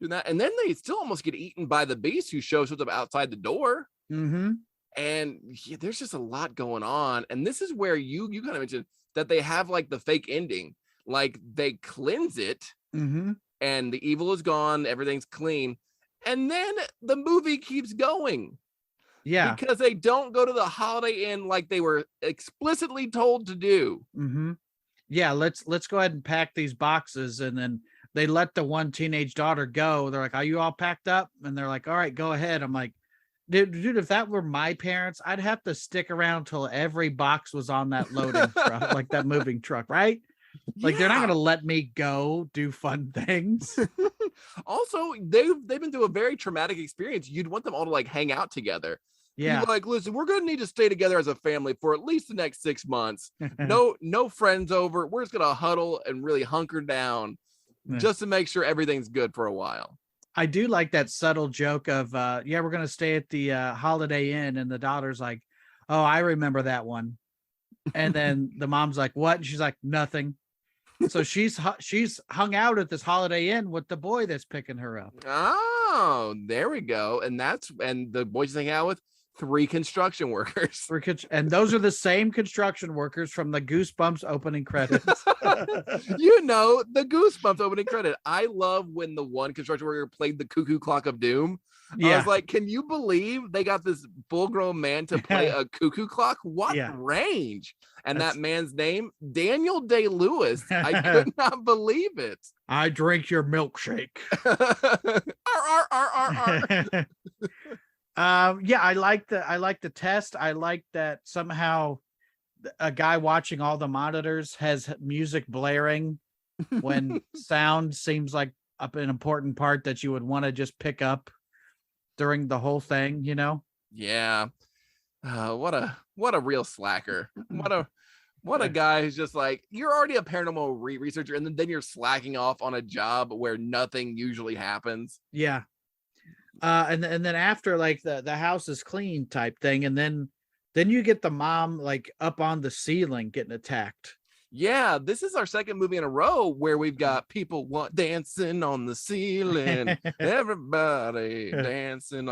doing that, and then they still almost get eaten by the beast who shows up outside the door. Mm-hmm. And there's just a lot going on, and this is where you kind of mentioned that they have like the fake ending, like they cleanse it, mm-hmm. and the evil is gone, everything's clean, and then the movie keeps going. Yeah, because they don't go to the Holiday Inn like they were explicitly told to do. Mm-hmm. Yeah, let's go ahead and pack these boxes, and then they let the one teenage daughter go. They're like, "Are you all packed up?" And they're like, "All right, go ahead." I'm like, dude, if that were my parents, I'd have to stick around till every box was on that loading truck, like that moving truck, right? Like they're not gonna let me go do fun things. Also, they've been through a very traumatic experience. You'd want them all to like hang out together. Yeah, you're like, listen, we're gonna need to stay together as a family for at least the next 6 months. No friends over. We're just gonna huddle and really hunker down just to make sure everything's good for a while. I do like that subtle joke of we're gonna stay at the Holiday Inn, and the daughter's like, oh, I remember that one. And then the mom's like, what? And she's like, nothing. So she's hung out at this Holiday Inn with the boy that's picking her up. Oh, there we go. And the boys she's hanging out with 3 construction workers. And those are the same construction workers from the Goosebumps opening credits. The Goosebumps opening credit. I love when the one construction worker played the Cuckoo Clock of Doom. Yeah. I was like, can you believe they got this full-grown man to play a cuckoo clock? What range? And that man's name, Daniel Day-Lewis. I could not believe it. I drink your milkshake. I like the test. I like that somehow a guy watching all the monitors has music blaring when sound seems like an important part that you would want to just pick up during the whole thing, Yeah. What a real slacker. What a guy who's just like, you're already a paranormal researcher, and then you're slacking off on a job where nothing usually happens. Yeah. And then after like the house is clean type thing, and then you get the mom like up on the ceiling getting attacked. Yeah, this is our second movie in a row where we've got people dancing on the ceiling, everybody dancing.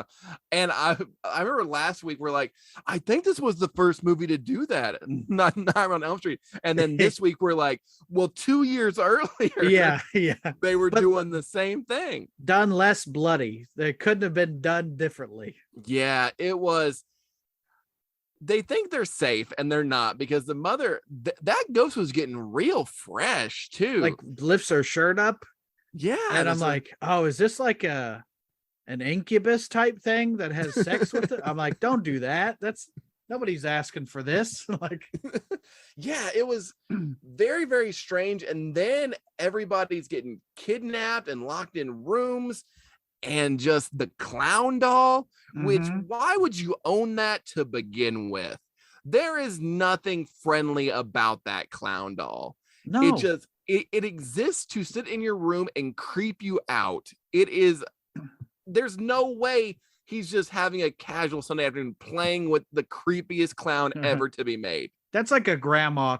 And I remember last week we're like, I think this was the first movie to do that, not on Elm Street. And then this week we're like, well, 2 years earlier, they were doing the same thing, done less bloody. They couldn't have been done differently. Yeah, it was. They think they're safe and they're not, because the mother, that ghost was getting real fresh too. Like lifts her shirt up. Yeah. And I'm like, oh, is this like an incubus type thing that has sex with it? I'm like, don't do that. Nobody's asking for this. Like, yeah, it was very, very strange. And then everybody's getting kidnapped and locked in rooms. and just the clown doll, which Mhm. why would you own that to begin with? There is nothing friendly about that clown doll. It No. just it exists to sit in your room and creep you out. It is there's no way he's just having a casual Sunday afternoon playing with the creepiest clown ever to be made. That's like a grandma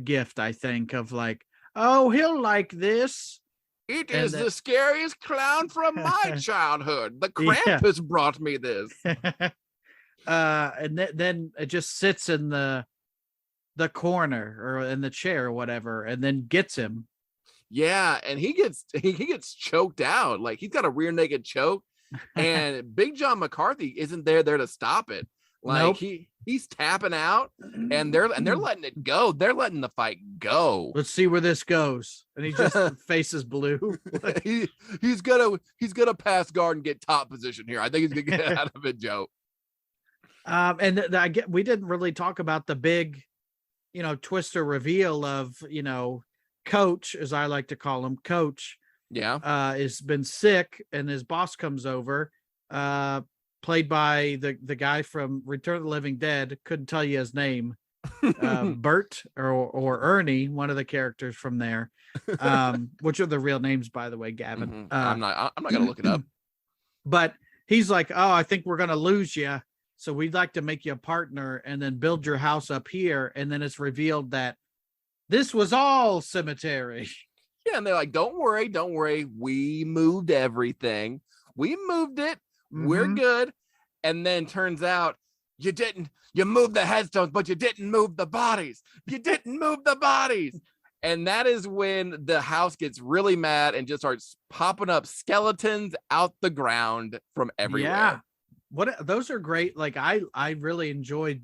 gift, I think, of like, oh, he'll like this. It And is the scariest clown from my childhood. The Yeah. Krampus brought me this. And then it just sits in the corner or in the chair or whatever, and then gets him. Yeah, and he gets choked out. Like he's got a rear naked choke, and Big John McCarthy isn't there to stop it. Like Nope. he's tapping out, and they're letting it go. They're letting the fight go. Let's see where this goes. And he just faces blue. he's gonna pass guard and get top position here. I think he's gonna get out of it, Joe. And we didn't really talk about the big, twister reveal of, Coach, as I like to call him, Coach. Yeah. Has been sick, and his boss comes over, played by the guy from Return of the Living Dead. Couldn't tell you his name. Bert or Ernie, one of the characters from there. Which are the real names, by the way, Gavin. I'm not gonna look it up. But he's like, oh, I think we're gonna lose you. So we'd like to make you a partner and then build your house up here. And then it's revealed that this was all cemetery. Yeah, and they're like, don't worry. We moved everything. We moved it. We're good. And then turns out you didn't. You moved the headstones, but you didn't move the bodies. You didn't move the bodies. And that is when the house gets really mad and just starts popping up skeletons out the ground from everywhere. Yeah. Those are great. Like I really enjoyed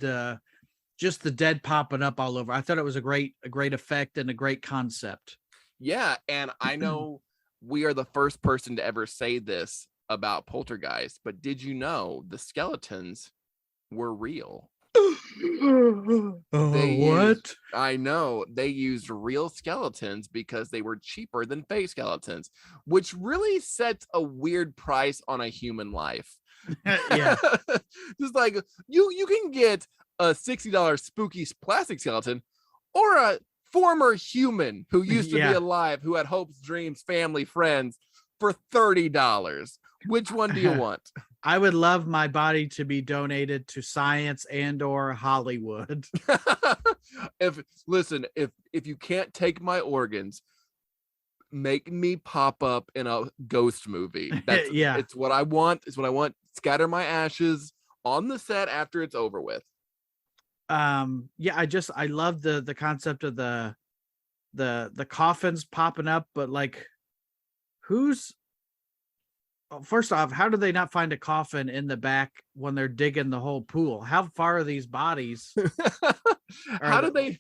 just the dead popping up all over. I thought it was a great effect and a great concept. Yeah, and I know we are the first person to ever say this about Poltergeist, but did you know the skeletons were real? What? I know they used real skeletons because they were cheaper than fake skeletons, which really sets a weird price on a human life. Yeah. Just like you can get a $60 spooky plastic skeleton or a former human who used to be alive, who had hopes, dreams, family, friends for $30. Which one do you want? I would love my body to be donated to science and or Hollywood. If you can't take my organs, make me pop up in a ghost movie. It's what I want. It's what I want. Scatter my ashes on the set after it's over with. I love the concept of the coffins popping up, but like first off, how do they not find a coffin in the back when they're digging the whole pool? How far are these bodies? How do they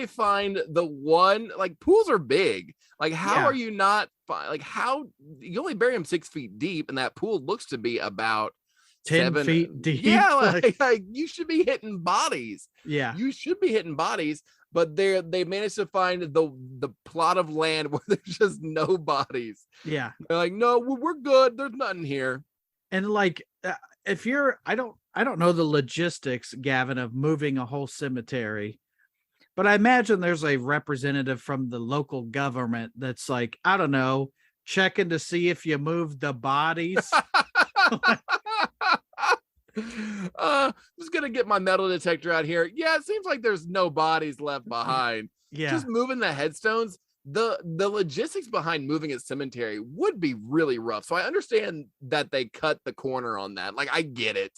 find the one? Like, pools are big. Like, how are you not like, how you only bury them 6 feet deep, and that pool looks to be about 10 feet deep? Yeah, like you should be hitting bodies. Yeah, you should be hitting bodies, but they managed to find the plot of land where there's just no bodies. Yeah, they're like, no, we're good. There's nothing here. And like, if you're, I don't know the logistics, Gavin, of moving a whole cemetery, but I imagine there's a representative from the local government that's like, I don't know, checking to see if you moved the bodies. I'm just gonna get my metal detector out here. Yeah, it seems like there's no bodies left behind. Yeah, just moving the headstones. The logistics behind moving a cemetery would be really rough. So I understand that they cut the corner on that. Like, I get it.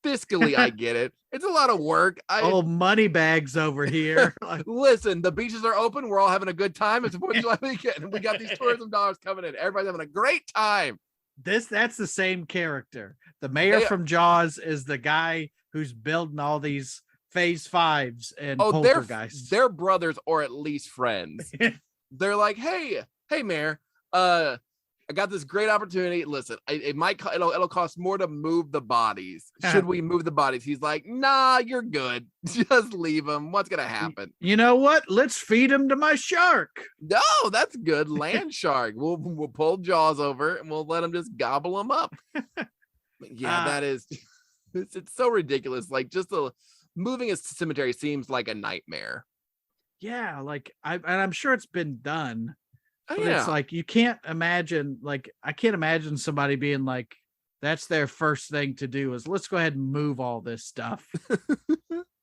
Fiscally, I get it. It's a lot of work. Money bags over here. Listen, the beaches are open. We're all having a good time. It's 4th of July weekend. We got these tourism dollars coming in. Everybody's having a great time. That's the same character. The mayor from Jaws is the guy who's building all these phase 5s and Poltergeist. They're brothers, or at least friends. They're like, hey, mayor, I got this great opportunity. Listen, it'll cost more to move the bodies. Should we move the bodies? He's like, nah, you're good. Just leave them. What's gonna happen? You know what? Let's feed him to my shark. No, that's good. Land shark. We'll pull Jaws over and we'll let him just gobble them up. Yeah, that is. It's so ridiculous. Like just moving a cemetery seems like a nightmare. Yeah, like I'm sure it's been done. But Yeah. it's like you can't imagine, like I can't imagine somebody being like, that's their first thing to do is let's go ahead and move all this stuff.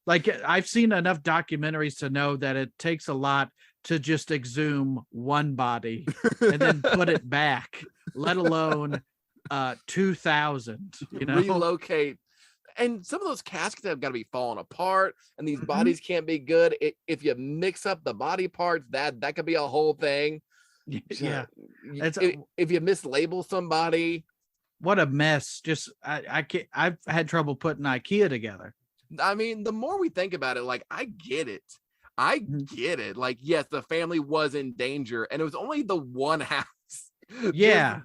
Like I've seen enough documentaries to know that it takes a lot to just exhume one body and then put it back, let alone 2,000, you know, relocate. And some of those caskets have got to be falling apart, and these bodies can't be good. If you mix up the body parts, that could be a whole thing. Yeah, if you mislabel somebody, what a mess. Just I can't. I've had trouble putting IKEA together. I mean, the more we think about it, like I get it. Like, yes, the family was in danger, and it was only the one house. Yeah.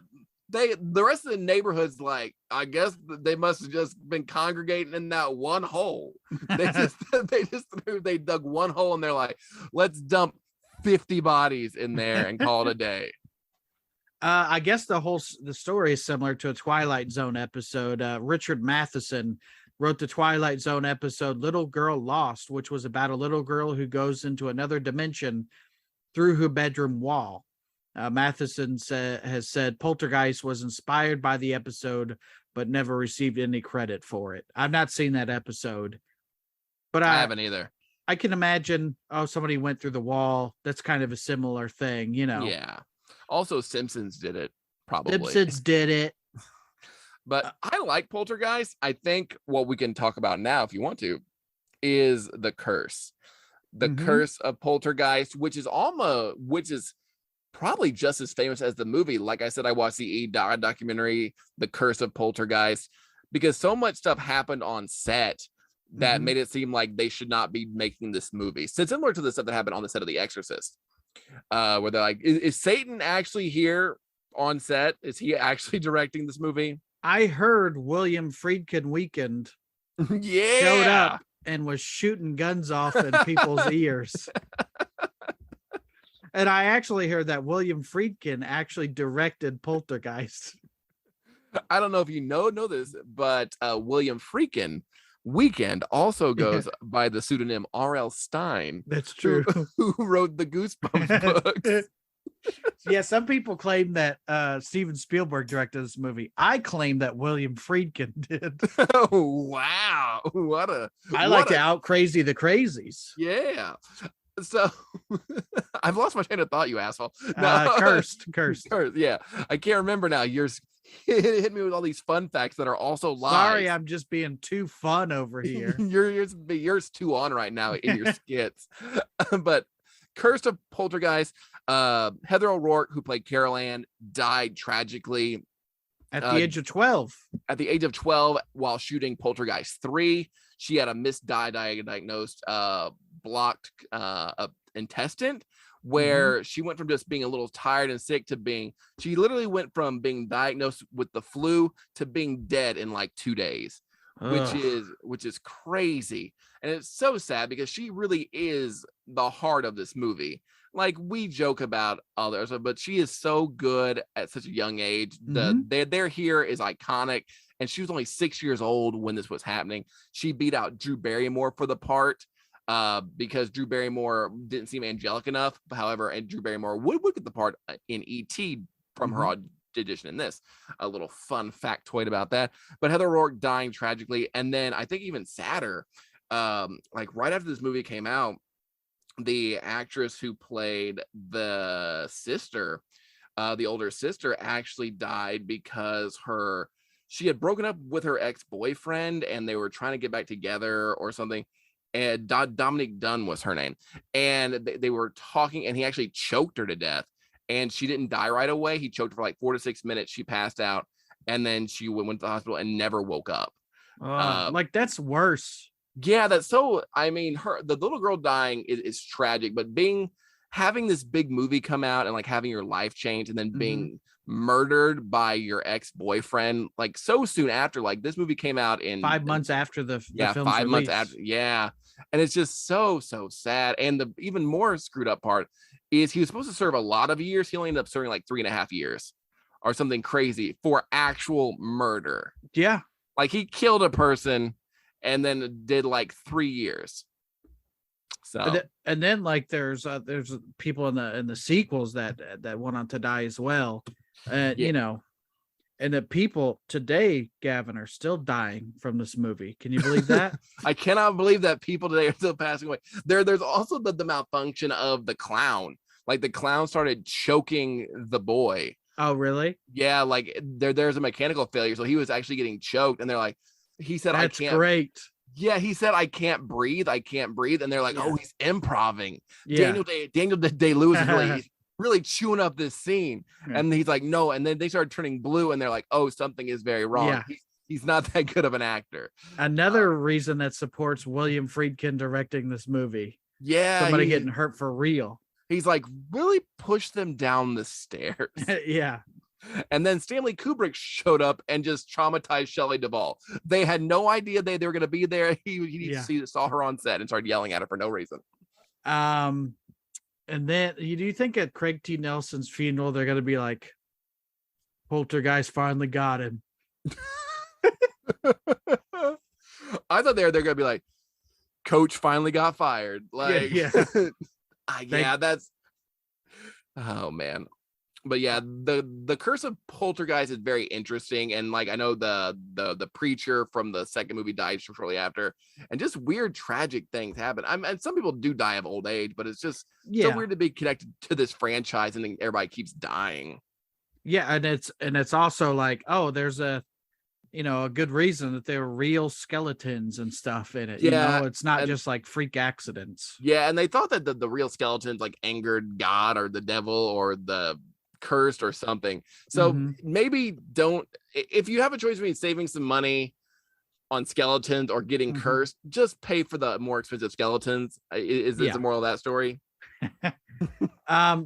The rest of the neighborhood's like, I guess they must have just been congregating in that one hole. They dug one hole and they're like, let's dump 50 bodies in there and call it a day. I guess the story is similar to a Twilight Zone episode. Richard Matheson wrote the Twilight Zone episode Little Girl Lost, which was about a little girl who goes into another dimension through her bedroom wall. Matheson has said Poltergeist was inspired by the episode, but never received any credit for it. I've not seen that episode, but I haven't either. I can imagine, somebody went through the wall. That's kind of a similar thing, you know? Yeah. Also, Simpsons did it, probably. Simpsons did it. But I like Poltergeist. I think what we can talk about now, if you want to, is the curse. The Curse of Poltergeist, which is probably just as famous as the movie. Like I said, I watched the documentary, The Curse of Poltergeist, because so much stuff happened on set that made it seem like they should not be making this movie. So similar to the stuff that happened on the set of The Exorcist, where they're like, is Satan actually here on set? Is he actually directing this movie? I heard William Friedkin Weekend showed up and was shooting guns off in people's ears. And I actually heard that William Friedkin actually directed Poltergeist. I don't know if you know this, but William Friedkin Weekend also goes by the pseudonym R.L. Stein. That's true. Who wrote the Goosebumps books. Yeah, some people claim that Steven Spielberg directed this movie. I claim that William Friedkin did. Oh, wow. I like to out crazy the crazies. Yeah. So I've lost my train of thought, you asshole. Cursed. Yeah, I can't remember now. Yours hit me with all these fun facts that are also lies. Sorry, I'm just being too fun over here. yours too on right now in your skits. But Curse of Poltergeist, Heather O'Rourke, who played Carol Ann, died tragically at the age of 12. At the age of 12, while shooting Poltergeist 3, she had a misdiagnosed blocked intestine, where she went from just being a little tired and sick to she literally went from being diagnosed with the flu to being dead in like 2 days. which is crazy. And it's so sad because she really is the heart of this movie. Like, we joke about others, but she is so good at such a young age. Their here is iconic, and she was only 6 years old when this was happening. She beat out Drew Barrymore for the part, because Drew Barrymore didn't seem angelic enough. However, and Drew Barrymore would get the part in E.T. from her audition in this. A little fun factoid about that. But Heather O'Rourke dying tragically, and then I think even sadder, like right after this movie came out, the actress who played the sister, the older sister, actually died because she had broken up with her ex-boyfriend and they were trying to get back together or something. And Dominique Dunn was her name. And they were talking, and he actually choked her to death. And she didn't die right away. He choked her for like 4 to 6 minutes. She passed out, and then she went to the hospital and never woke up. Like, that's worse. Yeah, that's so. I mean, the little girl dying is tragic, but being having this big movie come out and like having your life change and then being murdered by your ex-boyfriend like so soon after. Like this movie came out in 5 months after the film's 5 months release. after. Yeah. And it's just so sad. And the even more screwed up part is he was supposed to serve a lot of years. He only ended up serving like 3.5 years or something crazy for actual murder. Yeah. Like he killed a person and then did like 3 years. So and then like there's people in the sequels that went on to die as well. You know, and the people today, Gavin, are still dying from this movie. Can you believe that? I cannot believe that people today are still passing away. There's also the malfunction of the clown. Like the clown started choking the boy. Oh, really? Yeah, like there's a mechanical failure. So he was actually getting choked, and they're like, he said, That's I can't. Great. Yeah, he said, I can't breathe. And they're like, oh, he's improving. Yeah. Daniel Day-Lewis is really chewing up this scene. And he's like, no. And then they started turning blue and they're like, oh, something is very wrong. Yeah. He's not that good of an actor. Another reason that supports William Friedkin directing this movie. Yeah. Somebody getting hurt for real. He's like, really push them down the stairs. Yeah. And then Stanley Kubrick showed up and just traumatized Shelley Duvall. They had no idea they were going to be there. He saw her on set and started yelling at her for no reason. And then do you think at Craig T. Nelson's funeral they're going to be like, Poltergeist finally got him? I thought they're going to be like, Coach finally got fired. Like, yeah, that's. Oh man. But yeah, the Curse of Poltergeist is very interesting, and like I know the preacher from the second movie died shortly after, and just weird tragic things happen. And some people do die of old age, but it's just so weird to be connected to this franchise, and then everybody keeps dying. Yeah, and it's also like, oh, there's a good reason that there were real skeletons and stuff in it. Yeah, it's not just like freak accidents. Yeah, and they thought that the real skeletons like angered God or the devil or the cursed or something. So maybe don't, if you have a choice between saving some money on skeletons or getting cursed, just pay for the more expensive skeletons. Is the moral of that story?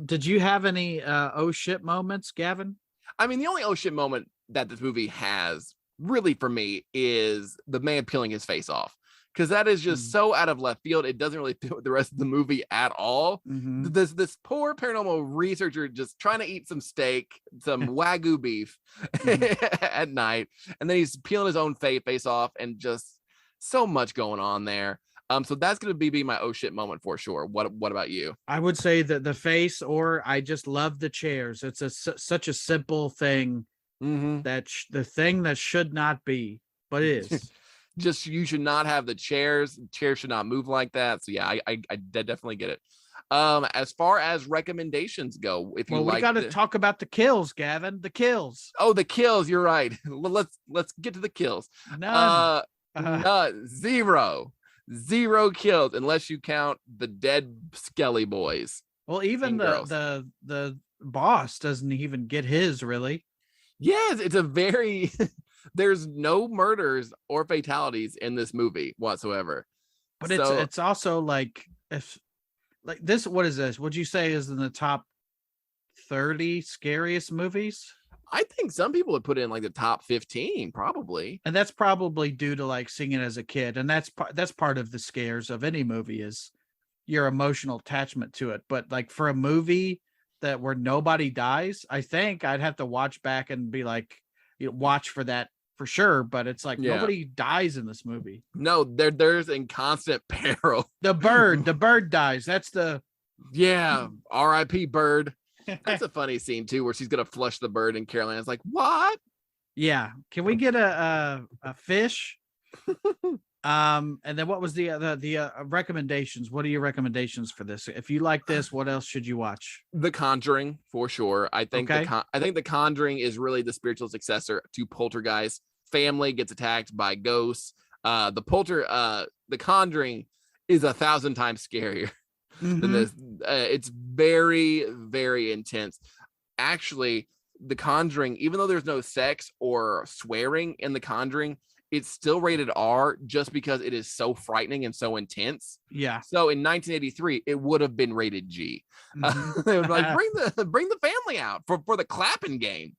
Did you have any oh shit moments, Gavin? I mean, the only oh shit moment that this movie has really for me is the man peeling his face off, because that is just so out of left field. It doesn't really fit with the rest of the movie at all. This poor paranormal researcher just trying to eat some steak, some Wagyu beef at night, and then he's peeling his own face off, and just so much going on there. So that's going to be my oh shit moment for sure. What about you? I would say that the face, or I just love the chairs. It's such a simple thing that the thing that should not be, but it is. Just you should not have the chairs. Chairs should not move like that. So yeah, I definitely get it. As far as recommendations go, if you we got to talk about the kills, Gavin. The kills. Oh, the kills. You're right. Let's get to the kills. None. Zero kills, unless you count the dead Skelly boys. Well, even the boss doesn't even get his, really. Yes, it's a very. There's no murders or fatalities in this movie whatsoever. But it's also like, if like this, what is this? Would you say is in the top 30 scariest movies? I think some people would put it in like the top 15, probably. And that's probably due to like seeing it as a kid. And that's part of the scares of any movie is your emotional attachment to it. But like for a movie where nobody dies, I think I'd have to watch back and be like, watch for that for sure. But it's like nobody dies in this movie. No, there's in constant peril. The bird dies. That's the R.I.P. Bird. That's a funny scene too, where she's gonna flush the bird and Caroline is like, "What?" Yeah, can we get a fish? And then what was the recommendations? What are your recommendations for this? If you like this, what else should you watch? The Conjuring for sure. I think The Conjuring is really the spiritual successor to Poltergeist. Family gets attacked by ghosts. The Conjuring is 1,000 times scarier than this. It's very, very intense. Actually, The Conjuring, even though there's no sex or swearing in The Conjuring, it's still rated R just because it is so frightening and so intense. Yeah. So in 1983, it would have been rated G. They would be like, bring the family out for the clapping game.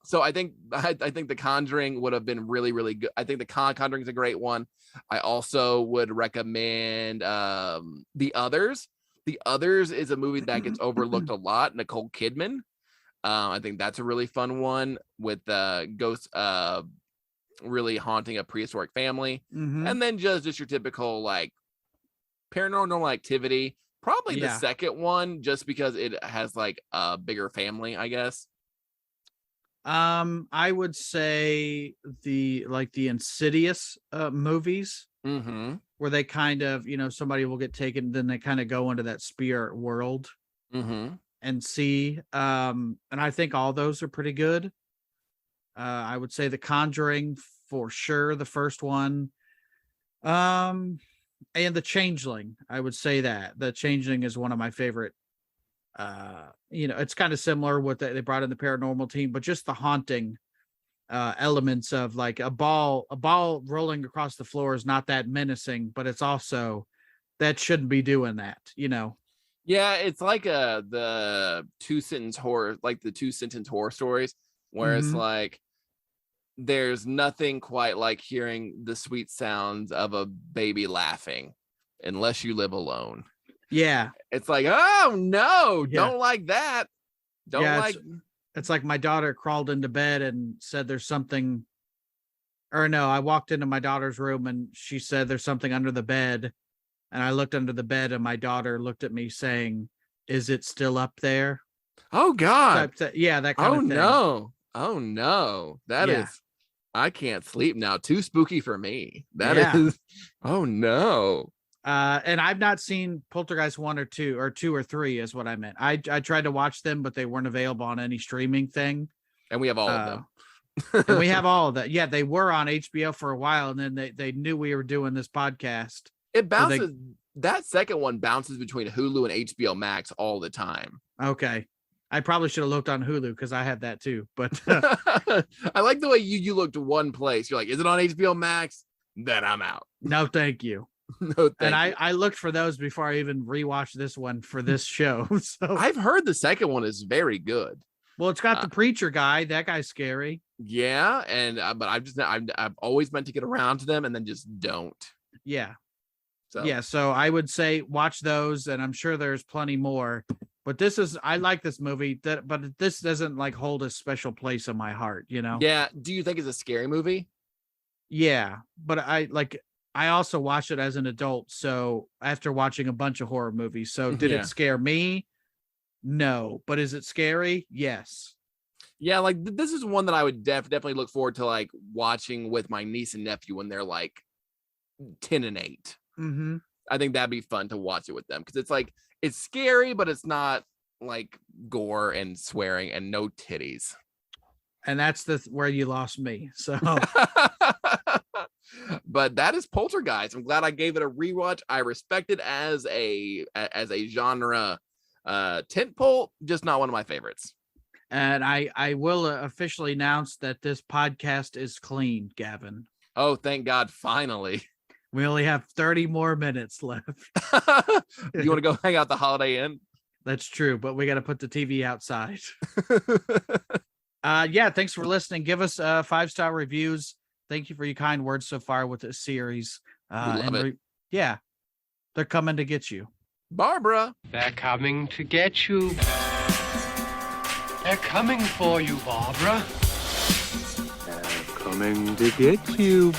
So I think the Conjuring would have been really, really good. I think the Conjuring is a great one. I also would recommend The Others. The Others is a movie that gets overlooked a lot. Nicole Kidman. I think that's a really fun one with ghosts really haunting a prehistoric family. And then just your typical like Paranormal Activity. Probably the second one, just because it has like a bigger family, I guess. I would say the Insidious movies, where they kind of, somebody will get taken, then they kind of go into that spirit world and see. And I think all those are pretty good. I would say The Conjuring for sure, the first one. And The Changeling, I would say that The Changeling is one of my favorite. It's kind of similar what they brought in the paranormal team, but just the haunting elements of like a ball rolling across the floor is not that menacing, but it's also that shouldn't be doing that. Yeah, it's like the two-sentence horror stories, where it's like there's nothing quite like hearing the sweet sounds of a baby laughing unless you live alone. Yeah. It's like, oh no, don't like that. It's like my daughter crawled into bed and said there's something, or no, I walked into my daughter's room and she said there's something under the bed. And I looked under the bed and my daughter looked at me saying, "Is it still up there?" Oh God. Yeah, that kind of thing. Oh no. That is, I can't sleep now. Too spooky for me. That is, oh no. And I've not seen Poltergeist 1 or 2 or 3 is what I meant. I tried to watch them, but they weren't available on any streaming thing. And we have all of them. And we have all of that. Yeah, they were on HBO for a while, and then they knew we were doing this podcast. It bounces. That second one bounces between Hulu and HBO Max all the time. Okay. I probably should have looked on Hulu because I had that too. But I like the way you looked one place. You're like, is it on HBO Max? Then I'm out. No, thank you. No, and I looked for those before I even rewatched this one for this show. So I've heard the second one is very good. Well, it's got the preacher guy. That guy's scary. Yeah, and but I've always meant to get around to them and then just don't. Yeah. So I would say watch those, and I'm sure there's plenty more. But I like this movie, but this doesn't like hold a special place in my heart, Yeah. Do you think it's a scary movie? Yeah, but I also watched it as an adult, so after watching a bunch of horror movies. So did it scare me? No. But is it scary? Yes. Yeah, like this is one that I would definitely look forward to like watching with my niece and nephew when they're like 10 and 8. I think that'd be fun to watch it with them because it's like it's scary, but it's not like gore and swearing and no titties. And that's where you lost me. So but that is Poltergeist. I'm glad I gave it a rewatch. I respect it as a genre tentpole, just not one of my favorites. And I will officially announce that this podcast is clean, Gavin. Oh, thank God, finally. We only have 30 more minutes left. You want to go hang out the Holiday Inn? That's true, but we got to put the TV outside. Thanks for listening. Give us 5-star reviews. Thank you for your kind words so far with this series. We love it. They're coming to get you. Barbara. They're coming to get you. They're coming for you, Barbara. They're coming to get you.